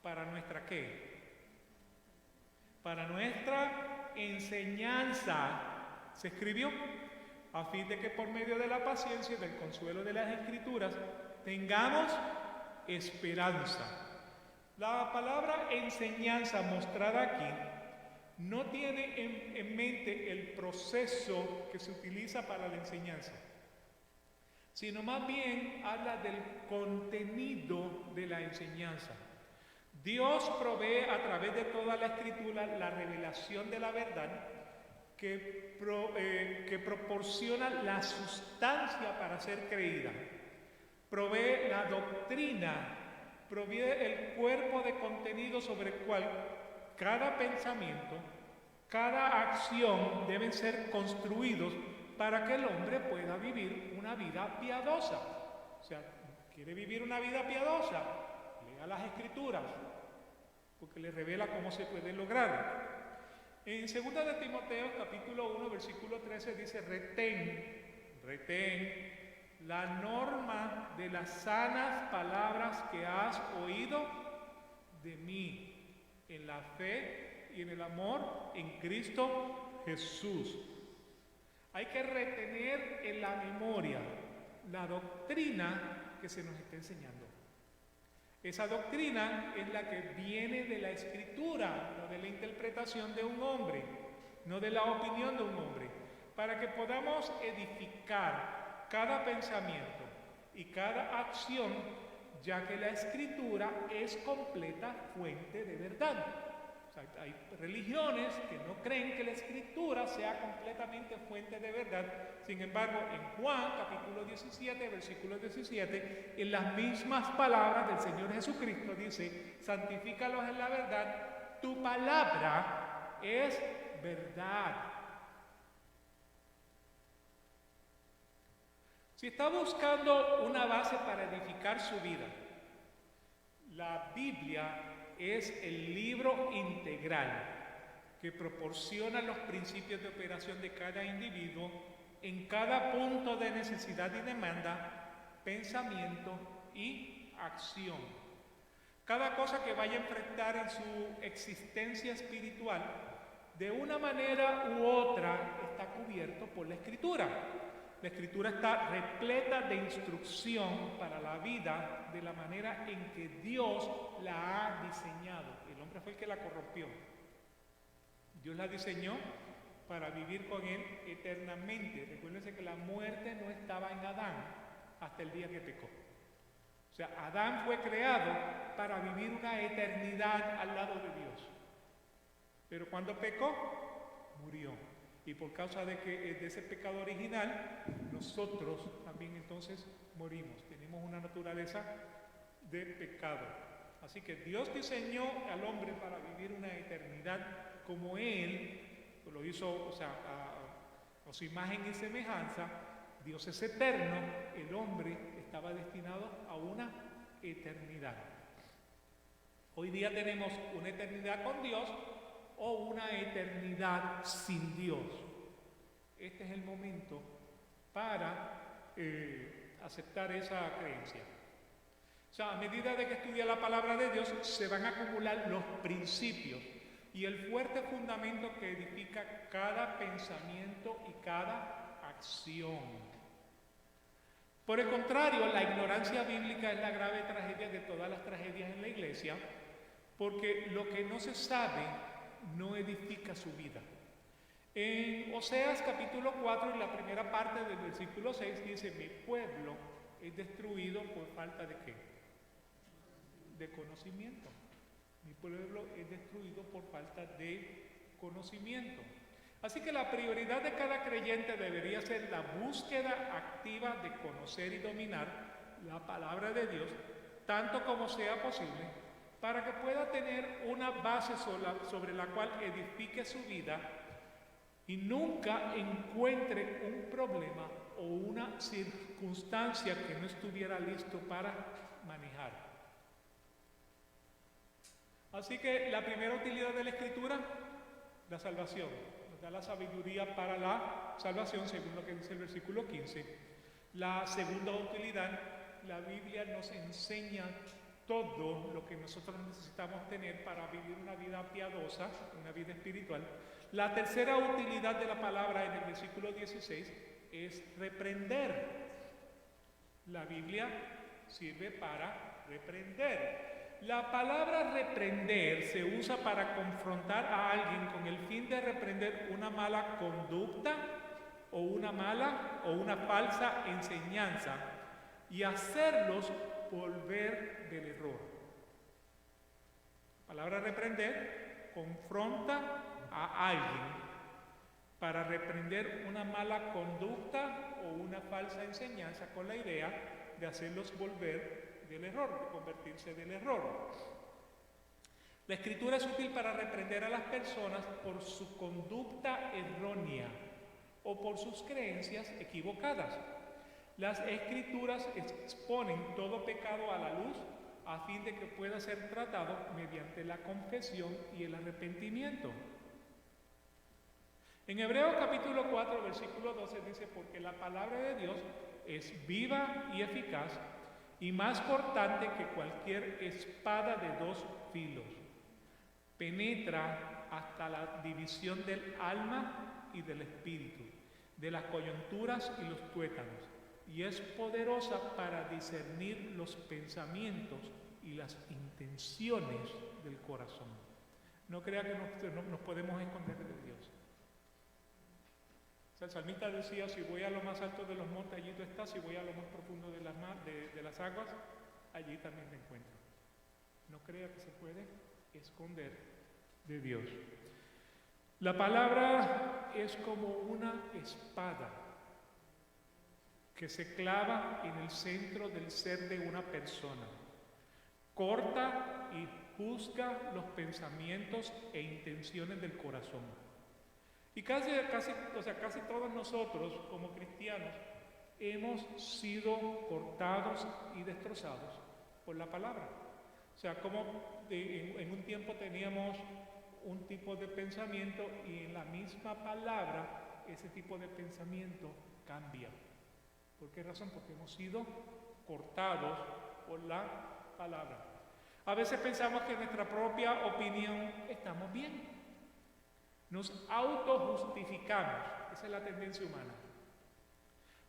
¿para nuestra qué? Para nuestra enseñanza se escribió, a fin de que por medio de la paciencia y del consuelo de las Escrituras tengamos esperanza. La palabra enseñanza mostrada aquí no tiene en mente el proceso que se utiliza para la enseñanza, sino más bien habla del contenido de la enseñanza. Dios provee a través de toda la Escritura la revelación de la verdad que proporciona la sustancia para ser creída. Provee la doctrina, provee el cuerpo de contenido sobre el cual cada pensamiento, cada acción deben ser construidos para que el hombre pueda vivir una vida piadosa. O sea, ¿quiere vivir una vida piadosa? Lea las Escrituras, porque le revela cómo se puede lograr. En 2 de Timoteo, capítulo 1, versículo 13, dice, retén la norma de las sanas palabras que has oído de mí, en la fe y en el amor en Cristo Jesús. Hay que retener en la memoria la doctrina que se nos está enseñando. Esa doctrina es la que viene de la Escritura, no de la interpretación de un hombre, no de la opinión de un hombre, para que podamos edificar cada pensamiento y cada acción, ya que la Escritura es completa fuente de verdad. O sea, hay religiones que no creen que la Escritura sea completamente fuente de verdad. Sin embargo, en Juan capítulo 17, versículo 17, en las mismas palabras del Señor Jesucristo dice, santifícalos en la verdad, tu palabra es verdad. Si está buscando una base para edificar su vida, la Biblia es el libro integral que proporciona los principios de operación de cada individuo en cada punto de necesidad y demanda, pensamiento y acción. Cada cosa que vaya a enfrentar en su existencia espiritual, de una manera u otra, está cubierto por la Escritura. La Escritura está repleta de instrucción para la vida de la manera en que Dios la ha diseñado. El hombre fue el que la corrompió. Dios la diseñó para vivir con Él eternamente. Recuérdense que la muerte no estaba en Adán hasta el día que pecó. O sea, Adán fue creado para vivir una eternidad al lado de Dios. Pero cuando pecó, murió. Y por causa de ese pecado original, nosotros también entonces morimos. Tenemos una naturaleza de pecado. Así que Dios diseñó al hombre para vivir una eternidad como Él lo hizo, o sea, a su imagen y semejanza. Dios es eterno, el hombre estaba destinado a una eternidad. Hoy día tenemos una eternidad con Dios o una eternidad sin Dios. Este es el momento para aceptar esa creencia. O sea, a medida de que estudia la palabra de Dios, se van a acumular los principios y el fuerte fundamento que edifica cada pensamiento y cada acción. Por el contrario, la ignorancia bíblica es la grave tragedia de todas las tragedias en la iglesia, porque lo que no se sabe no edifica su vida. En Oseas capítulo 4, en la primera parte del versículo 6, dice: mi pueblo es destruido por falta de ¿qué? De conocimiento. Mi pueblo es destruido por falta de conocimiento. Así que la prioridad de cada creyente debería ser la búsqueda activa de conocer y dominar la palabra de Dios, tanto como sea posible, para que pueda tener una base sobre la cual edifique su vida y nunca encuentre un problema o una circunstancia que no estuviera listo para manejar. Así que la primera utilidad de la Escritura, la salvación. Nos da la sabiduría para la salvación, según lo que dice el versículo 15. La segunda utilidad, la Biblia nos enseña todo lo que nosotros necesitamos tener para vivir una vida piadosa, una vida espiritual. La tercera utilidad de la palabra en el versículo 16 es reprender. La Biblia sirve para reprender. La palabra reprender se usa para confrontar a alguien con el fin de reprender una mala conducta o una falsa enseñanza y hacerlos volver del error. La palabra reprender confronta a alguien para reprender una mala conducta o una falsa enseñanza con la idea de hacerlos volver del error, de convertirse del error. La Escritura es útil para reprender a las personas por su conducta errónea o por sus creencias equivocadas. Las Escrituras exponen todo pecado a la luz a fin de que pueda ser tratado mediante la confesión y el arrepentimiento. En Hebreos capítulo 4, versículo 12 dice: porque la palabra de Dios es viva y eficaz y más cortante que cualquier espada de dos filos. Penetra hasta la división del alma y del espíritu, de las coyunturas y los tuétanos, y es poderosa para discernir los pensamientos y las intenciones del corazón. No crea que nos podemos esconder de Dios. O sea, el salmista decía: si voy a lo más alto de los montes, allí tú estás; si voy a lo más profundo de las aguas, allí también te encuentro. No crea que se puede esconder de Dios. La palabra es como una espada que se clava en el centro del ser de una persona. Corta y juzga los pensamientos e intenciones del corazón. Y casi todos nosotros, como cristianos, hemos sido cortados y destrozados por la palabra. O sea, como en un tiempo teníamos un tipo de pensamiento y en la misma palabra ese tipo de pensamiento cambia. ¿Por qué razón? Porque hemos sido cortados por la palabra. A veces pensamos que en nuestra propia opinión estamos bien. Nos autojustificamos, esa es la tendencia humana.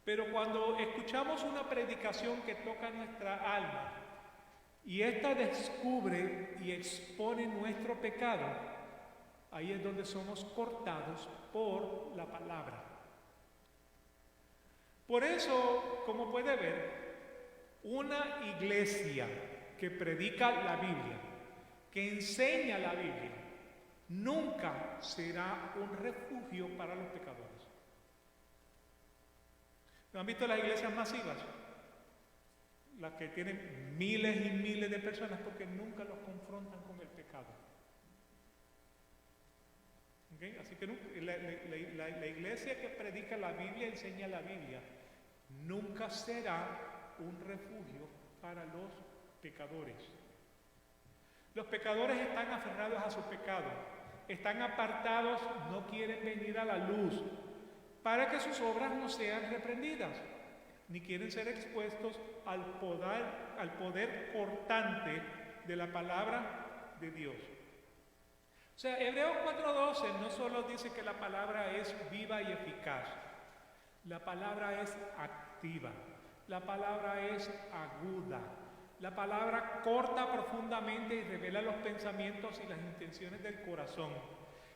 Pero cuando escuchamos una predicación que toca nuestra alma y ésta descubre y expone nuestro pecado, Ahí es donde somos cortados por la palabra. Por eso, como puede ver, una iglesia que predica la Biblia, que enseña la Biblia, nunca será un refugio para los pecadores. ¿No han visto las iglesias masivas? Las que tienen miles y miles de personas, porque nunca los confrontan con el pecado. ¿Okay? Así que la iglesia que predica la Biblia, enseña la Biblia, nunca será un refugio para los pecadores. Los pecadores están aferrados a su pecado, están apartados, no quieren venir a la luz para que sus obras no sean reprendidas, ni quieren ser expuestos al poder cortante de la palabra de Dios. O sea, Hebreos 4:12 no solo dice que la palabra es viva y eficaz, la palabra es activa, la palabra es aguda, la palabra corta profundamente y revela los pensamientos y las intenciones del corazón.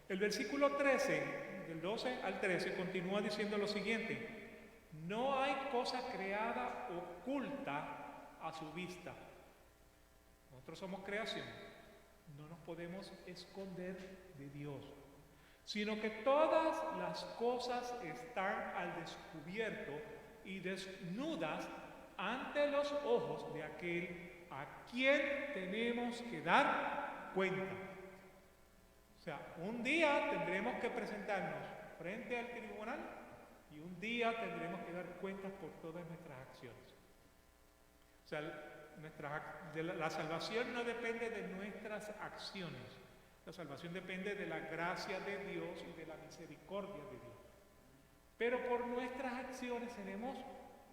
El versículo 13, del 12 al 13, continúa diciendo lo siguiente: no hay cosa creada oculta a su vista. Nosotros somos creación, no nos podemos esconder de Dios, sino que todas las cosas están al descubierto y desnudas ante los ojos de aquel a quien tenemos que dar cuenta. O sea, un día tendremos que presentarnos frente al tribunal y un día tendremos que dar cuentas por todas nuestras acciones. O sea, la salvación no depende de nuestras acciones. La salvación depende de la gracia de Dios y de la misericordia de Dios. Pero por nuestras acciones seremos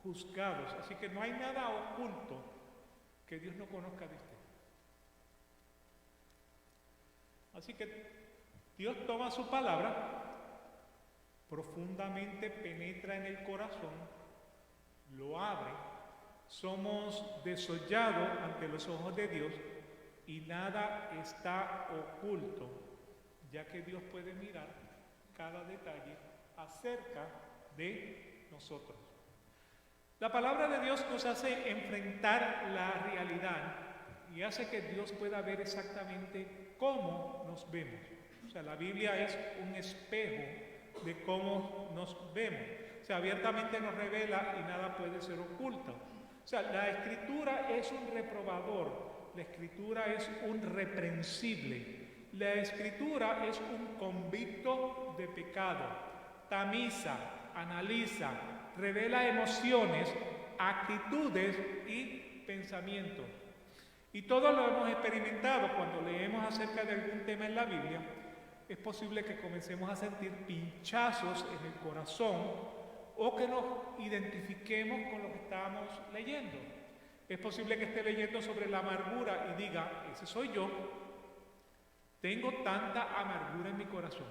juzgados. Así que no hay nada oculto que Dios no conozca de usted. Así que Dios toma su palabra, profundamente penetra en el corazón, lo abre, somos desollados ante los ojos de Dios y nada está oculto, ya que Dios puede mirar cada detalle acerca de nosotros. La palabra de Dios nos hace enfrentar la realidad y hace que Dios pueda ver exactamente cómo nos vemos. O sea, la Biblia es un espejo de cómo nos vemos. O sea, abiertamente nos revela y nada puede ser oculto. O sea, la Escritura es un reprobador, la Escritura es un reprensible, la Escritura es un convicto de pecado, tamiza, analiza, revela emociones, actitudes y pensamientos. Y todos lo hemos experimentado cuando leemos acerca de algún tema en la Biblia. Es posible que comencemos a sentir pinchazos en el corazón o que nos identifiquemos con lo que estamos leyendo. Es posible que esté leyendo sobre la amargura y diga, ese soy yo, tengo tanta amargura en mi corazón.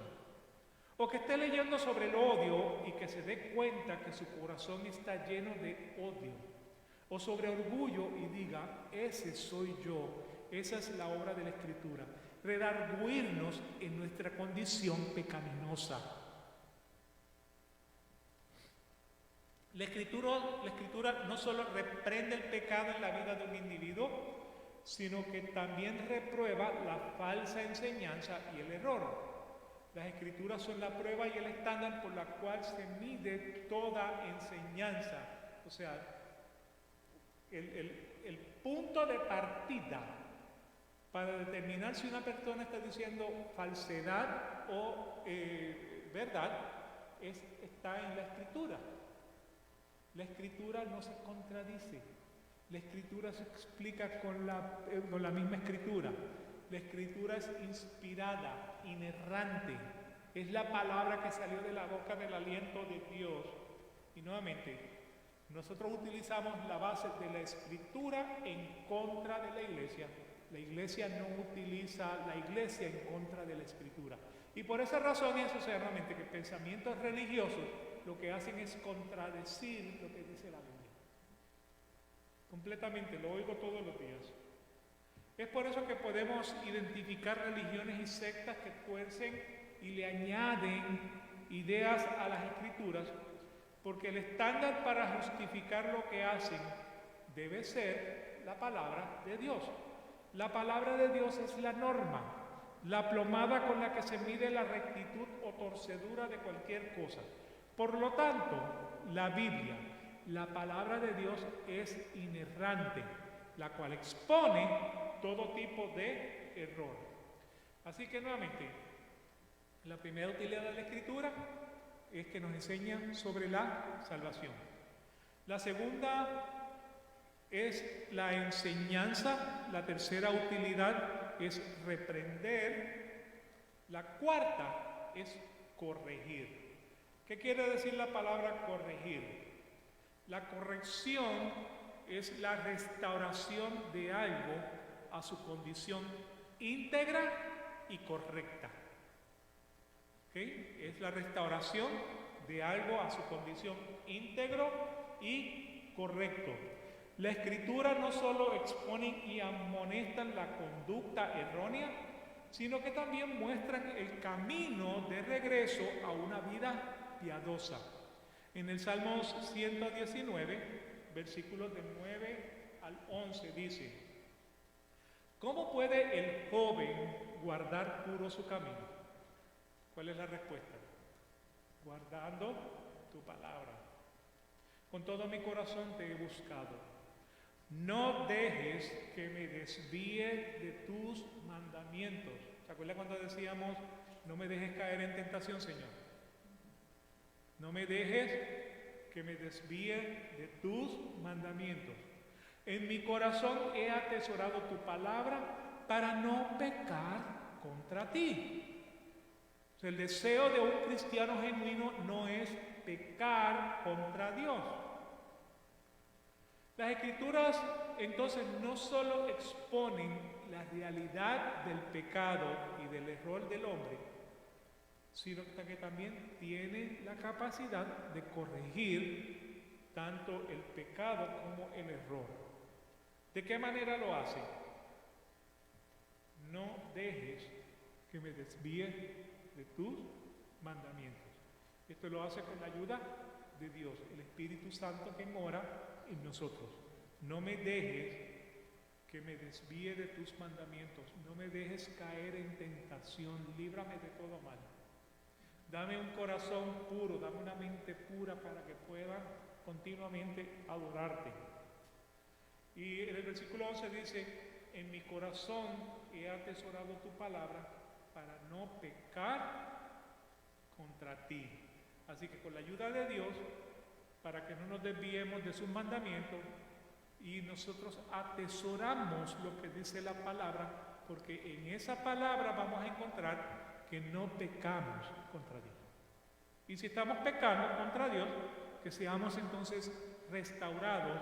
O que esté leyendo sobre el odio y que se dé cuenta que su corazón está lleno de odio. O sobre orgullo y diga, ese soy yo, esa es la obra de la Escritura. Redarguirnos en nuestra condición pecaminosa. La escritura no solo reprende el pecado en la vida de un individuo, sino que también reprueba la falsa enseñanza y el error. Las Escrituras son la prueba y el estándar por la cual se mide toda enseñanza. O sea, el punto de partida para determinar si una persona está diciendo falsedad o verdad está en la Escritura. La Escritura no se contradice. La Escritura se explica con la misma Escritura. La Escritura es inspirada, inerrante. Es la palabra que salió de la boca del aliento de Dios. Y nuevamente, nosotros utilizamos la base de la Escritura en contra de la Iglesia. La Iglesia no utiliza la Iglesia en contra de la Escritura. Y por esa razón es, nuevamente, que pensamientos religiosos lo que hacen es contradecir lo que dice la Biblia. Completamente, lo oigo todos los días. Es por eso que podemos identificar religiones y sectas que tuercen y le añaden ideas a las Escrituras, porque el estándar para justificar lo que hacen debe ser la palabra de Dios. La palabra de Dios es la norma, la plomada con la que se mide la rectitud o torcedura de cualquier cosa. Por lo tanto, la Biblia, la palabra de Dios, es inerrante, la cual expone todo tipo de error. Así que nuevamente, la primera utilidad de la Escritura es que nos enseña sobre la salvación. La segunda es la enseñanza. La tercera utilidad es reprender. La cuarta es corregir. ¿Qué quiere decir la palabra corregir? La corrección es la restauración de algo a su condición íntegra y correcta. ¿Okay? Es la restauración de algo a su condición íntegro y correcto. La Escritura no solo expone y amonestan la conducta errónea, sino que también muestran el camino de regreso a una vida piadosa. En el Salmo 119, versículos de 9 al 11 dice: ¿cómo puede el joven guardar puro su camino? ¿Cuál es la respuesta? Guardando tu palabra. Con todo mi corazón te he buscado. No dejes que me desvíe de tus mandamientos. ¿Se acuerdan cuando decíamos, no me dejes caer en tentación, Señor? No me dejes que me desvíe de tus mandamientos. En mi corazón he atesorado tu palabra para no pecar contra ti. O sea, el deseo de un cristiano genuino no es pecar contra Dios. Las Escrituras entonces no solo exponen la realidad del pecado y del error del hombre, sino que también tienen la capacidad de corregir tanto el pecado como el error. ¿De qué manera lo hace? No dejes que me desvíe de tus mandamientos. Esto lo hace con la ayuda de Dios, el Espíritu Santo que mora en nosotros. No me dejes que me desvíe de tus mandamientos, no me dejes caer en tentación, líbrame de todo mal. Dame un corazón puro, dame una mente pura para que pueda continuamente adorarte. Y en el versículo 11 dice: en mi corazón he atesorado tu palabra para no pecar contra ti. Así que con la ayuda de Dios, para que no nos desviemos de sus mandamientos, y nosotros atesoramos lo que dice la palabra, porque en esa palabra vamos a encontrar que no pecamos contra Dios. Y si estamos pecando contra Dios, que seamos entonces restaurados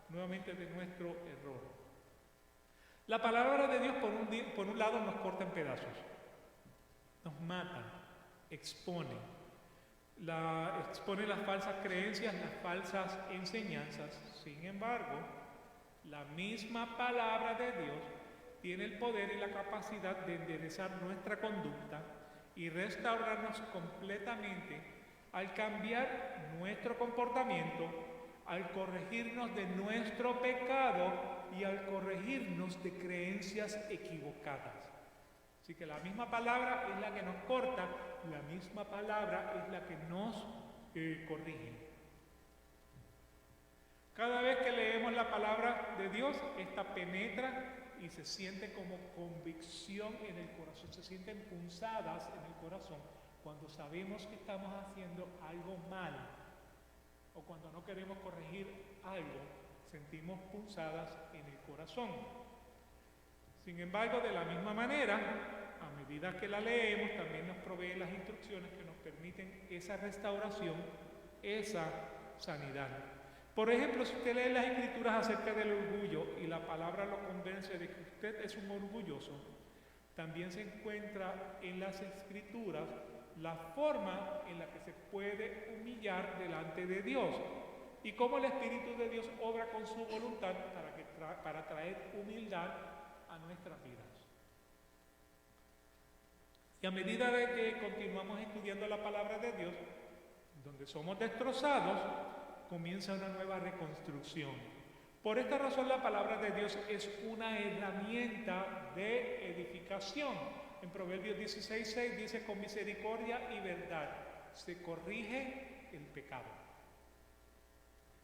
nuevamente de nuestro error. La palabra de Dios por un lado nos corta en pedazos, nos mata, expone las falsas creencias, las falsas enseñanzas. Sin embargo, la misma palabra de Dios tiene el poder y la capacidad de enderezar nuestra conducta y restaurarnos completamente al cambiar nuestro comportamiento, al corregirnos de nuestro pecado y al corregirnos de creencias equivocadas. Así que la misma palabra es la que nos corta, la misma palabra es la que nos corrige. Cada vez que leemos la palabra de Dios, esta penetra y se siente como convicción en el corazón, se sienten punzadas en el corazón cuando sabemos que estamos haciendo algo mal o cuando no queremos corregir algo, sentimos punzadas en el corazón. Sin embargo, de la misma manera, a medida que la leemos, también nos provee las instrucciones que nos permiten esa restauración, esa sanidad. Por ejemplo, si usted lee las Escrituras acerca del orgullo y la palabra lo convence de que usted es un orgulloso, también se encuentra en las Escrituras la forma en la que se puede humillar delante de Dios y cómo el Espíritu de Dios obra con su voluntad para traer humildad a nuestras vidas. Y a medida de que continuamos estudiando la palabra de Dios, donde somos destrozados, comienza una nueva reconstrucción. Por esta razón la palabra de Dios es una herramienta de edificación. En Proverbios 16:6 dice: con misericordia y verdad se corrige el pecado.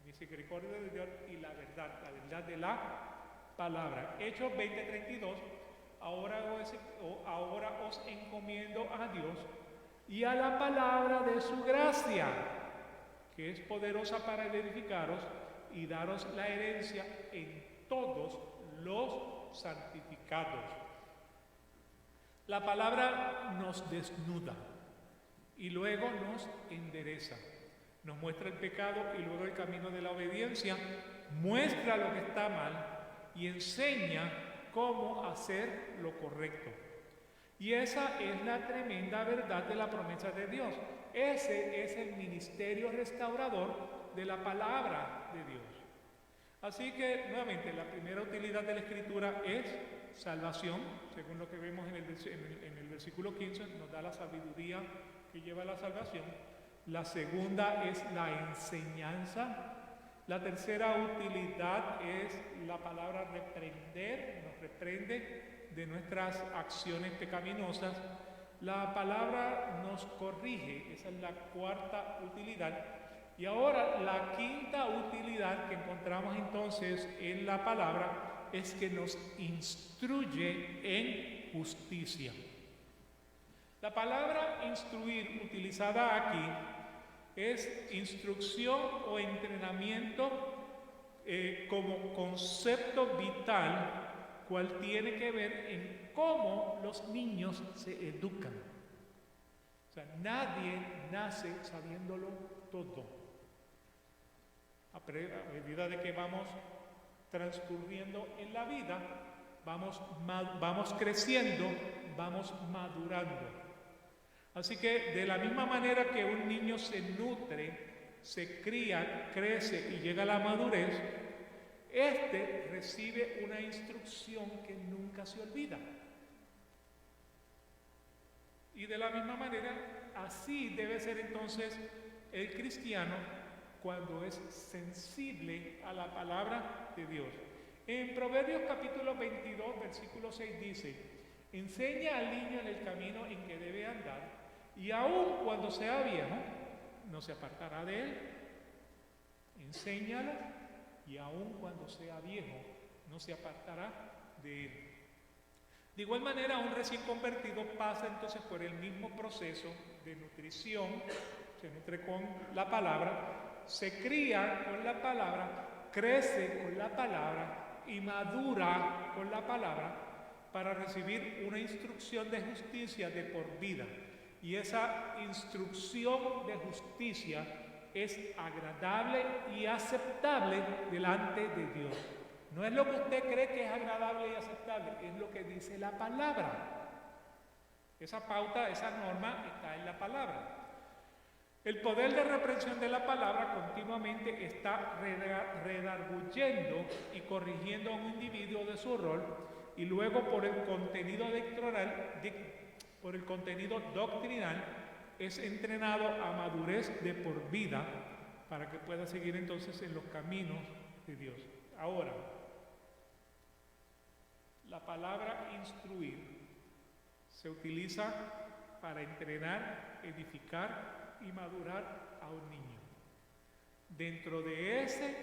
Misericordia de Dios y la verdad de la palabra. Hechos 20:32: ahora os encomiendo a Dios y a la palabra de su gracia, que es poderosa para edificaros y daros la herencia en todos los santificados. La palabra nos desnuda y luego nos endereza. Nos muestra el pecado y luego el camino de la obediencia, muestra lo que está mal y enseña cómo hacer lo correcto. Y esa es la tremenda verdad de la promesa de Dios. Ese es el ministerio restaurador de la palabra de Dios. Así que, nuevamente, la primera utilidad de la Escritura es salvación, según lo que vemos en el versículo 15, nos da la sabiduría que lleva a la salvación. La segunda es la enseñanza. La tercera utilidad es la palabra reprender, nos reprende de nuestras acciones pecaminosas. La palabra nos corrige, esa es la cuarta utilidad. Y ahora la quinta utilidad que encontramos entonces en la palabra es que nos instruye en justicia. La palabra instruir utilizada aquí es instrucción o entrenamiento como concepto vital, cual tiene que ver en cómo los niños se educan. O sea, nadie nace sabiéndolo todo. A medida de que vamos transcurriendo en la vida, vamos creciendo, vamos madurando. Así que de la misma manera que un niño se nutre, se cría, crece y llega a la madurez, este recibe una instrucción que nunca se olvida. Y de la misma manera, así debe ser entonces el cristiano cuando es sensible a la palabra de Dios. En Proverbios capítulo 22, versículo 6 dice: enseña al niño en el camino en que debe andar, y aun cuando sea viejo, no se apartará de él. Enséñalo, y aun cuando sea viejo, no se apartará de él. De igual manera, un recién convertido pasa entonces por el mismo proceso de nutrición, se nutre con la palabra, se cría con la palabra, crece con la palabra y madura con la palabra para recibir una instrucción de justicia de por vida. Y esa instrucción de justicia es agradable y aceptable delante de Dios. No es lo que usted cree que es agradable y aceptable, es lo que dice la palabra. Esa pauta, esa norma está en la palabra. El poder de reprensión de la palabra continuamente está redarguyendo y corrigiendo a un individuo de su rol, y luego por el contenido doctrinal es entrenado a madurez de por vida para que pueda seguir entonces en los caminos de Dios. Ahora, la palabra instruir se utiliza para entrenar, edificar y madurar a un niño. Dentro de ese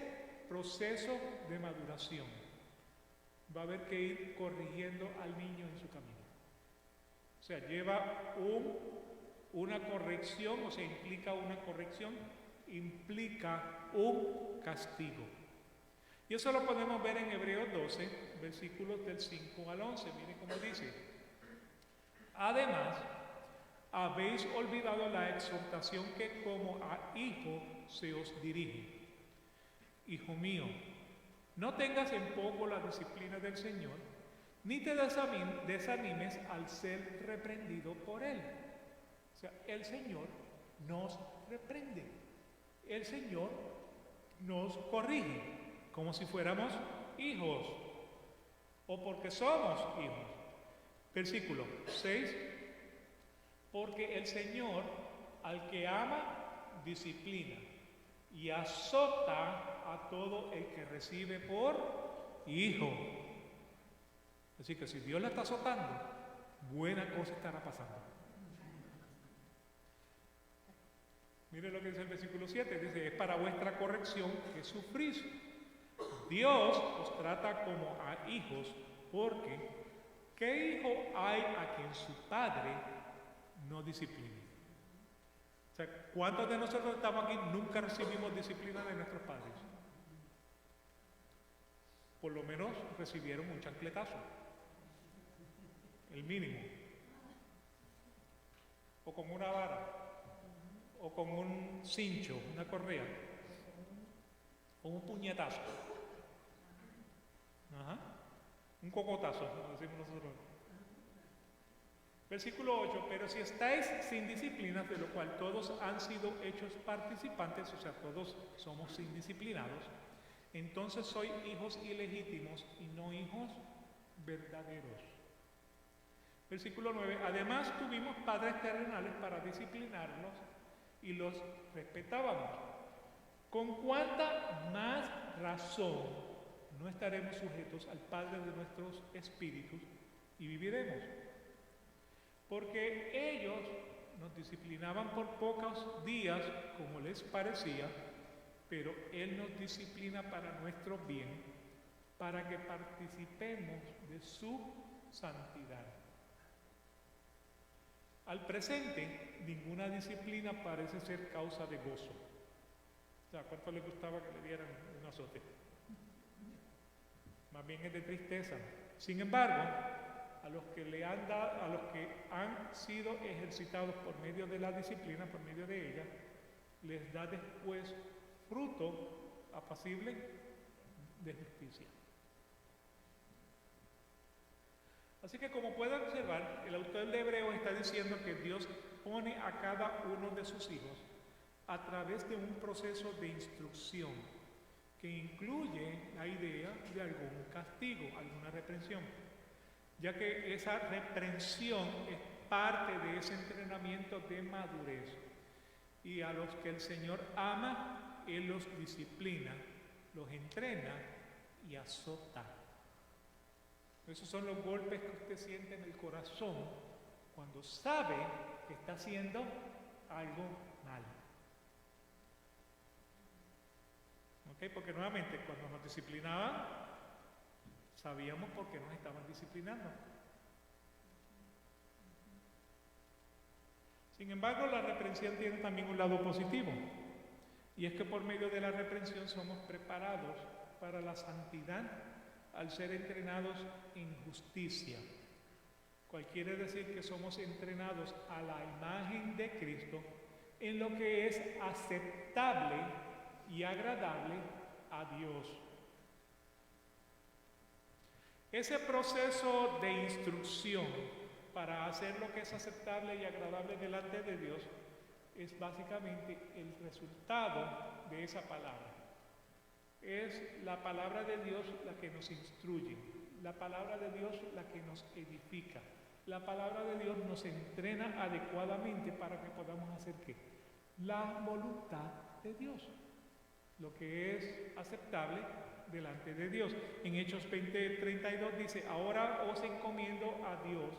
proceso de maduración va a haber que ir corrigiendo al niño en su camino. O sea, lleva una corrección, o sea, implica una corrección, implica un castigo. Y eso lo podemos ver en Hebreos 12, versículos del 5 al 11. Miren cómo dice: además, habéis olvidado la exhortación que como a hijo se os dirige. Hijo mío, no tengas en poco la disciplina del Señor, ni te desanimes al ser reprendido por Él. O sea, el Señor nos reprende, el Señor nos corrige, como si fuéramos hijos. o porque somos hijos. Versículo 6, porque el Señor al que ama disciplina y azota a todo el que recibe por hijo. Así que si Dios la está azotando, buena cosa estará pasando. Mire lo que dice el versículo 7, dice, es para vuestra corrección que sufrís. Dios os trata como a hijos, porque ¿qué hijo hay a quien su padre no disciplina? O sea, ¿cuántos de nosotros estamos aquí nunca recibimos disciplina de nuestros padres? Por lo menos recibieron un chancletazo, el mínimo, o con una vara, o con un cincho, una correa, o un puñetazo, un cocotazo, como decimos nosotros. Versículo 8, pero si estáis sin disciplina, de lo cual todos han sido hechos participantes, o sea, todos somos indisciplinados, entonces sois hijos ilegítimos y no hijos verdaderos. Versículo 9, además tuvimos padres terrenales para disciplinarnos y los respetábamos. ¿Con cuánta más razón no estaremos sujetos al Padre de nuestros espíritus y viviremos? Porque ellos nos disciplinaban por pocos días, como les parecía, pero Él nos disciplina para nuestro bien, para que participemos de su santidad. Al presente, ninguna disciplina parece ser causa de gozo. O sea, ¿a cuánto les gustaba que le dieran un azote? Más bien es de tristeza. Sin embargo, a los que han sido ejercitados por medio de la disciplina, por medio de ella, les da después fruto apacible de justicia. Así que, como pueden observar, el autor de Hebreos está diciendo que Dios pone a cada uno de sus hijos a través de un proceso de instrucción que incluye la idea de algún castigo, alguna reprensión, ya que esa reprensión es parte de ese entrenamiento de madurez. Y a los que el Señor ama, Él los disciplina, los entrena y azota. Esos son los golpes que usted siente en el corazón cuando sabe que está haciendo algo mal. ¿Ok? Porque nuevamente, cuando nos disciplinaban, sabíamos por qué nos estaban disciplinando. Sin embargo, la reprensión tiene también un lado positivo, y es que por medio de la reprensión somos preparados para la santidad al ser entrenados en justicia, cual quiere decir que somos entrenados a la imagen de Cristo en lo que es aceptable y agradable a Dios. Ese proceso de instrucción para hacer lo que es aceptable y agradable delante de Dios es básicamente el resultado de esa palabra. Es la palabra de Dios la que nos instruye, la palabra de Dios la que nos edifica, la palabra de Dios nos entrena adecuadamente para que podamos hacer ¿qué? La voluntad de Dios, lo que es aceptable delante de Dios. En Hechos 20:32 dice, ahora os encomiendo a Dios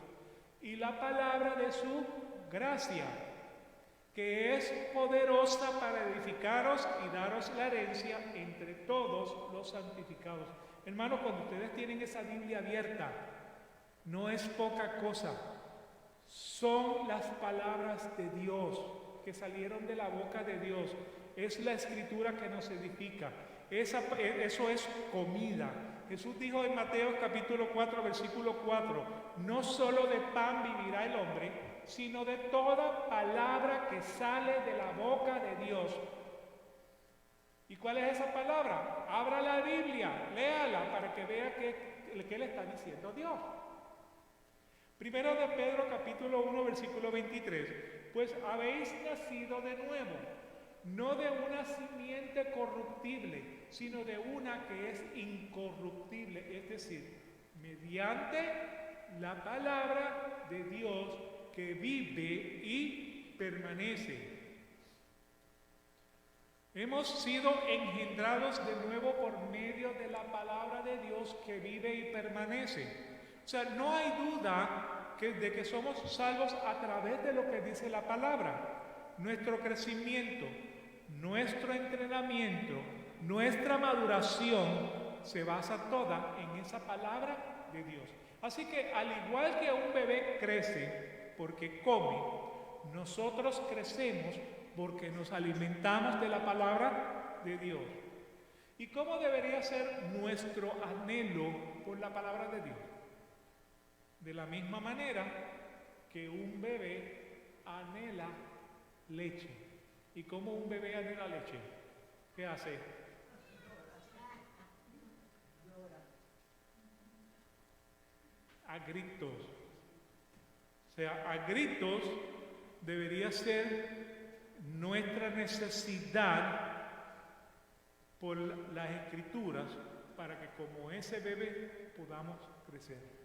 y la palabra de su gracia, que es poderosa para edificaros y daros la herencia entre todos los santificados. Hermanos, cuando ustedes tienen esa Biblia abierta, no es poca cosa. Son las palabras de Dios que salieron de la boca de Dios. Es la escritura que nos edifica. Eso es comida. Jesús dijo en Mateo capítulo 4, versículo 4, no solo de pan vivirá el hombre, sino de toda palabra que sale de la boca de Dios. ¿Y cuál es esa palabra? Abra la Biblia, léala para que vea qué le está diciendo Dios. Primero de Pedro capítulo 1, versículo 23, pues habéis nacido de nuevo, no de una simiente corruptible, sino de una que es incorruptible, es decir, mediante la palabra de Dios que vive y permanece. Hemos sido engendrados de nuevo por medio de la palabra de Dios que vive y permanece. O sea, no hay duda de que somos salvos a través de lo que dice la palabra. Nuestro crecimiento, nuestro entrenamiento, nuestra maduración se basa toda en esa palabra de Dios. Así que al igual que un bebé crece porque come, nosotros crecemos porque nos alimentamos de la palabra de Dios. ¿Y cómo debería ser nuestro anhelo por la palabra de Dios? De la misma manera que un bebé anhela leche. ¿Y cómo un bebé anhela leche? ¿Qué hace? A gritos. O sea, a gritos debería ser nuestra necesidad por las Escrituras para que como ese bebé podamos crecer.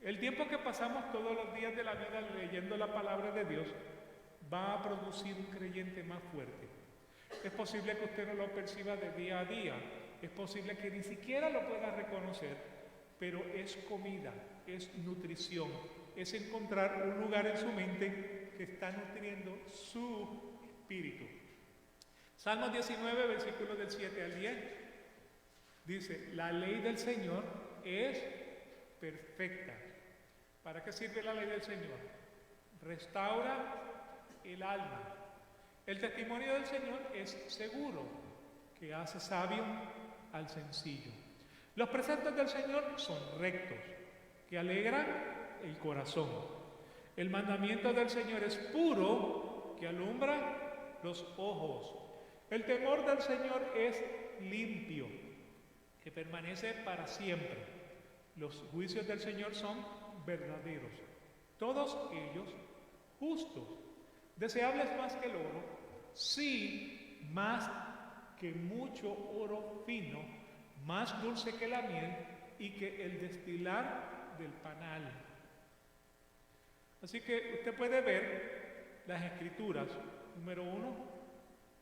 El tiempo que pasamos todos los días de la vida leyendo la palabra de Dios va a producir un creyente más fuerte. Es posible que usted no lo perciba de día a día, es posible que ni siquiera lo pueda reconocer, pero es comida, es nutrición, es encontrar un lugar en su mente que está nutriendo su espíritu. Salmos 19, versículos del 7 al 10, dice, la ley del Señor es perfecta. ¿Para qué sirve la ley del Señor? Restaura el alma. El testimonio del Señor es seguro, que hace sabio al sencillo. Los preceptos del Señor son rectos, que alegran el corazón. El mandamiento del Señor es puro, que alumbra los ojos. El temor del Señor es limpio, que permanece para siempre. Los juicios del Señor son verdaderos, todos ellos justos, deseables más que el oro, sí, más que mucho oro fino, más dulce que la miel y que el destilar del panal. Así que usted puede ver las Escrituras, número uno,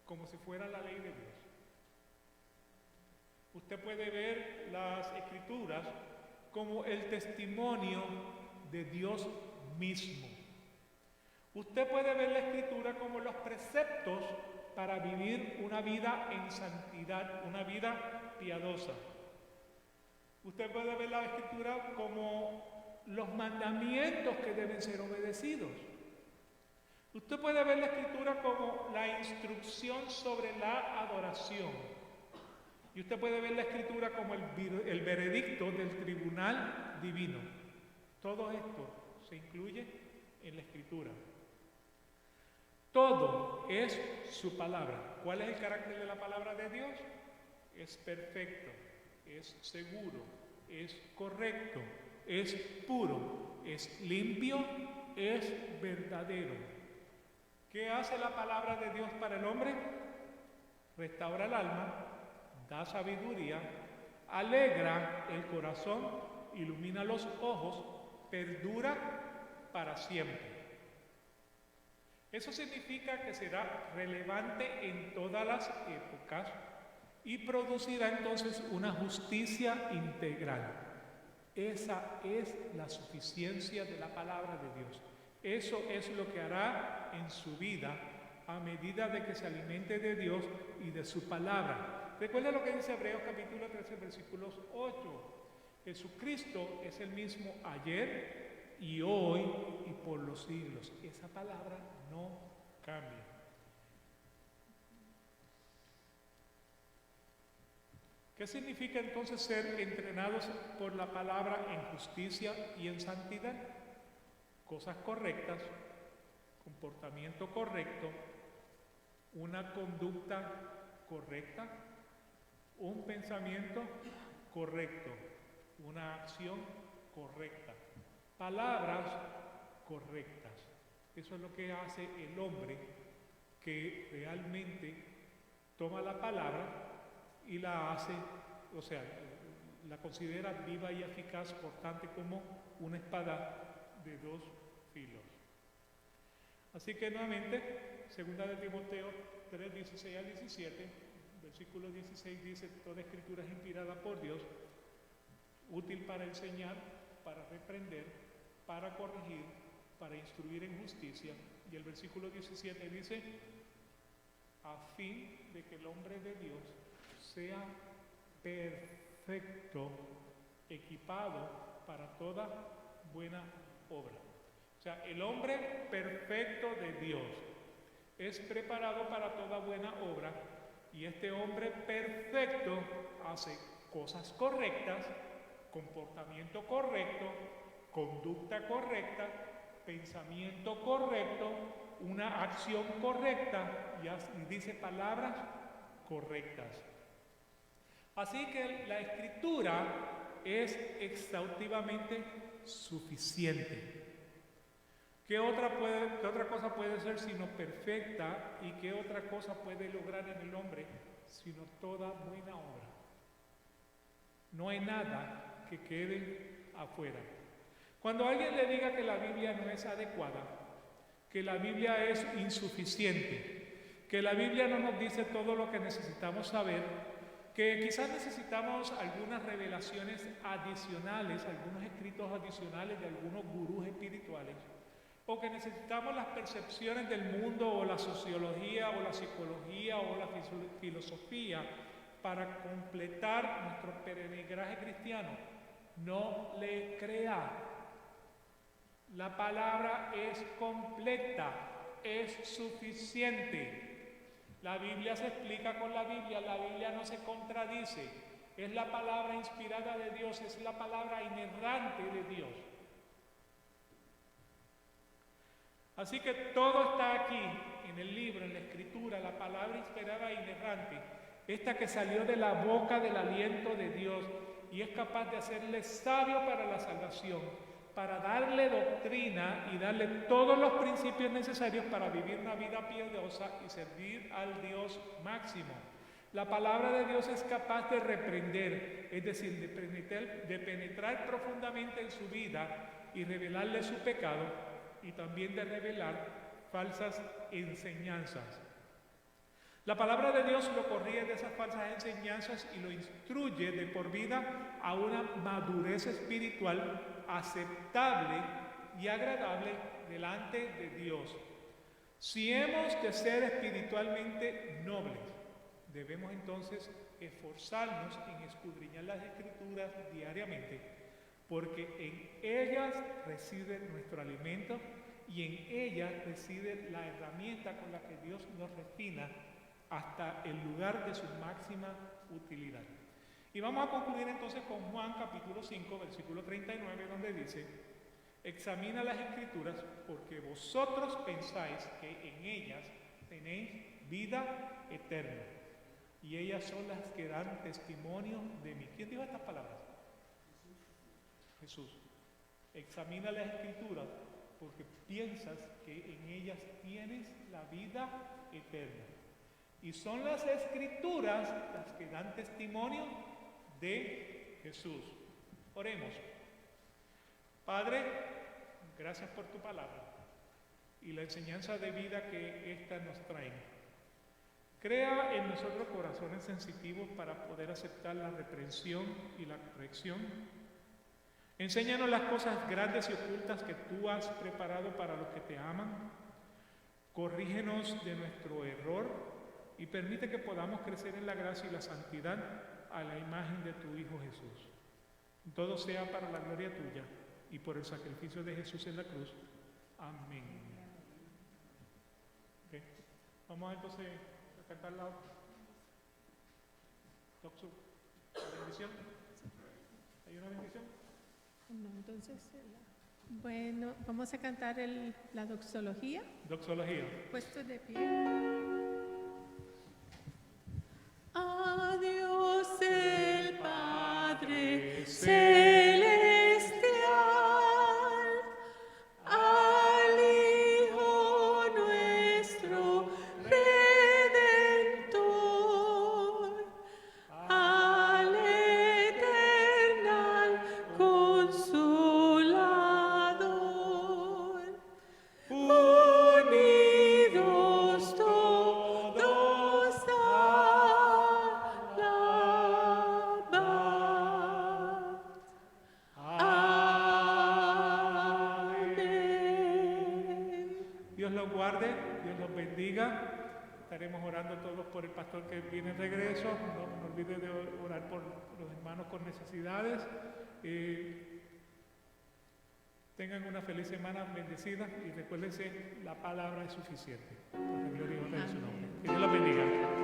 como si fuera la ley de Dios. Usted puede ver las Escrituras como el testimonio de Dios mismo. Usted puede ver la Escritura como los preceptos para vivir una vida en santidad, una vida piadosa. Usted puede ver la Escritura como los mandamientos que deben ser obedecidos. Usted puede ver la Escritura como la instrucción sobre la adoración. Y usted puede ver la Escritura como el veredicto del tribunal divino. Todo esto se incluye en la Escritura. Todo es su palabra. ¿Cuál es el carácter de la palabra de Dios? Es perfecto, es seguro, es correcto, es puro, es limpio, es verdadero. ¿Qué hace la palabra de Dios para el hombre? Restaura el alma, da sabiduría, alegra el corazón, ilumina los ojos, perdura para siempre. Eso significa que será relevante en todas las épocas y producirá entonces una justicia integral. Esa es la suficiencia de la palabra de Dios. Eso es lo que hará en su vida a medida de que se alimente de Dios y de su palabra. Recuerda lo que dice Hebreos capítulo 13, versículos 8. Jesucristo es el mismo ayer y hoy y por los siglos. Esa palabra no cambia. ¿Qué significa entonces ser entrenados por la palabra en justicia y en santidad? Cosas correctas, comportamiento correcto, una conducta correcta, un pensamiento correcto, una acción correcta, palabras correctas. Eso es lo que hace el hombre que realmente toma la palabra y la hace o sea, la considera viva y eficaz, cortante como una espada de 2 filos. Así que nuevamente, segunda de Timoteo 3, 16 al 17, versículo 16 dice: toda escritura es inspirada por Dios, útil para enseñar, para reprender, para corregir, para instruir en justicia. Y el versículo 17 dice: a fin de que el hombre de Dios sea perfecto, equipado para toda buena obra. O sea, el hombre perfecto de Dios es preparado para toda buena obra, y este hombre perfecto hace cosas correctas, comportamiento correcto, conducta correcta, pensamiento correcto, una acción correcta y dice palabras correctas. Así que la Escritura es exhaustivamente suficiente. ¿Qué otra cosa puede ser sino perfecta, y qué otra cosa puede lograr en el hombre sino toda buena obra? No hay nada que quede afuera. Cuando alguien le diga que la Biblia no es adecuada, que la Biblia es insuficiente, que la Biblia no nos dice todo lo que necesitamos saber, que quizás necesitamos algunas revelaciones adicionales, algunos escritos adicionales de algunos gurús espirituales, o que necesitamos las percepciones del mundo, o la sociología, o la psicología, o la filosofía para completar nuestro peregrinaje cristiano, no le crea. La palabra es completa, es suficiente. La Biblia se explica con la Biblia no se contradice. Es la palabra inspirada de Dios, es la palabra inerrante de Dios. Así que todo está aquí, en el libro, en la Escritura, la palabra inspirada e inerrante, esta que salió de la boca del aliento de Dios y es capaz de hacerle sabio para la salvación, para darle doctrina y darle todos los principios necesarios para vivir una vida piadosa y servir al Dios máximo. La palabra de Dios es capaz de reprender, es decir, de penetrar profundamente en su vida y revelarle su pecado, y también de revelar falsas enseñanzas. La palabra de Dios lo corrige de esas falsas enseñanzas y lo instruye de por vida a una madurez espiritual aceptable y agradable delante de Dios. Si hemos de ser espiritualmente nobles, debemos entonces esforzarnos en escudriñar las Escrituras diariamente, porque en ellas reside nuestro alimento y en ellas reside la herramienta con la que Dios nos refina hasta el lugar de su máxima utilidad. Y vamos a concluir entonces con Juan capítulo 5, versículo 39, donde dice: examina las Escrituras porque vosotros pensáis que en ellas tenéis vida eterna, y ellas son las que dan testimonio de mí. ¿Quién dijo estas palabras? Jesús. Examina las Escrituras porque piensas que en ellas tienes la vida eterna. Y son las Escrituras las que dan testimonio de Jesús. Oremos. Padre, gracias por tu palabra y la enseñanza de vida que ésta nos trae. Crea en nosotros corazones sensitivos para poder aceptar la reprensión y la corrección. Enséñanos las cosas grandes y ocultas que tú has preparado para los que te aman. Corrígenos de nuestro error y permite que podamos crecer en la gracia y la santidad a la imagen de tu Hijo Jesús. Todo sea para la gloria tuya y por el sacrificio de Jesús en la cruz. Amén. Okay. Vamos entonces a cantar la bendición. ¿Hay una bendición? No, entonces, bueno, vamos a cantar la doxología. Doxología. Puesto de pie. A Dios el Padre celestial, al Hijo nuestro Redentor, al los guarde, Dios los bendiga. Estaremos orando todos por el pastor que viene de regreso. No olviden de orar por los hermanos con necesidades. Tengan una feliz semana bendecida y recuérdense, la palabra es suficiente. Porque Dios dijo en su nombre. Que Dios los bendiga.